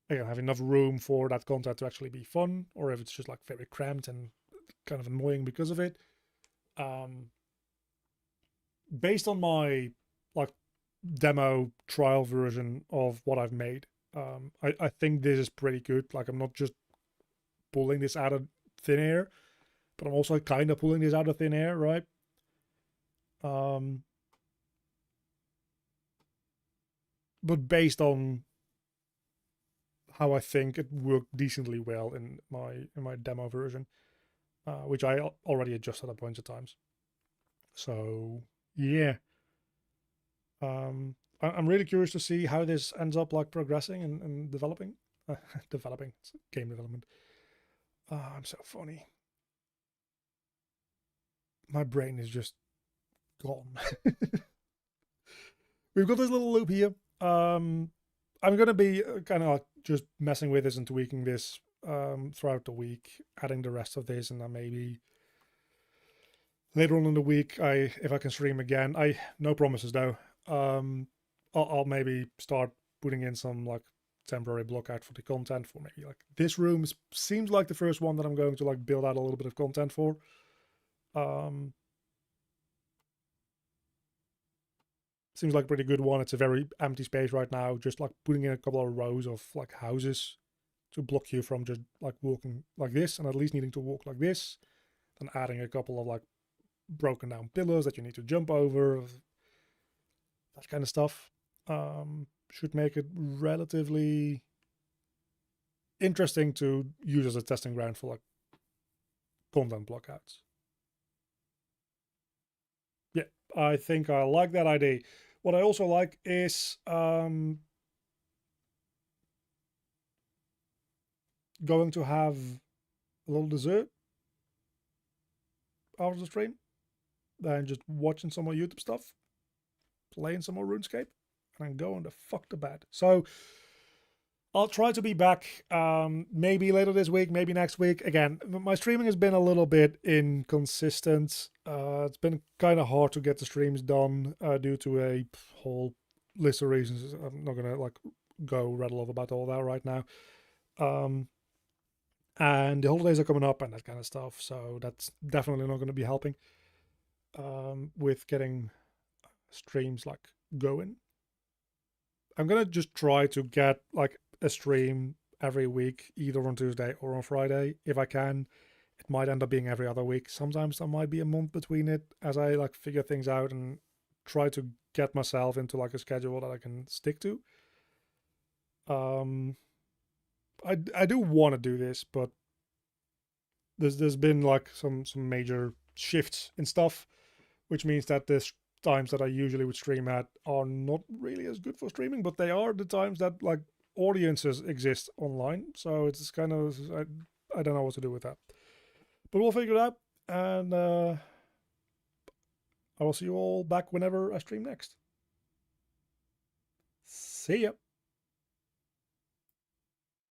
have enough room for that content to actually be fun, or if it's just like very cramped and kind of annoying because of it. Based on my like demo trial version of what I've made, I think this is pretty good. Like, I'm not just pulling this out of thin air, but I'm also kind of pulling this out of thin air, right? But based on how I think it worked decently well in my demo version, which I already adjusted a bunch of times. So yeah, I'm really curious to see how this ends up like progressing and developing. Developing, it's game development. I'm so funny. My brain is just gone. We've got this little loop here. I'm going to be kind of like just messing with this and tweaking this throughout the week, adding the rest of this, and then maybe later on in the week, if I can stream again. No promises though. I'll maybe start putting in some like temporary blockout for the content for maybe like this room seems like the first one that I'm going to like build out a little bit of content for. Seems like a pretty good one. It's a very empty space right now. Just like putting in a couple of rows of like houses to block you from just like walking like this and at least needing to walk like this. Then adding a couple of like broken down pillars that you need to jump over. That kind of stuff. Should make it relatively interesting to use as a testing ground for like content blockouts. Yeah, I think I like that idea. What I also like is going to have a little dessert after the stream, then just watching some more YouTube stuff, playing some more RuneScape, and then going the fuck to bed. So I'll try to be back maybe later this week, maybe next week. Again, my streaming has been a little bit inconsistent. It's been kind of hard to get the streams done due to a whole list of reasons. I'm not gonna like go rattle off about all that right now. And the holidays are coming up and that kind of stuff, so that's definitely not going to be helping with getting streams like going. I'm gonna just try to get like a stream every week, either on Tuesday or on Friday if I can. It might end up being every other week. Sometimes there might be a month between it as I like figure things out and try to get myself into like a schedule that I can stick to. I do want to do this, but there's been like some major shifts in stuff, which means that there's times that I usually would stream at are not really as good for streaming, but they are the times that like audiences exist online. So it's kind of I don't know what to do with that, but we'll figure it out, and I will see you all back whenever I stream next. See ya.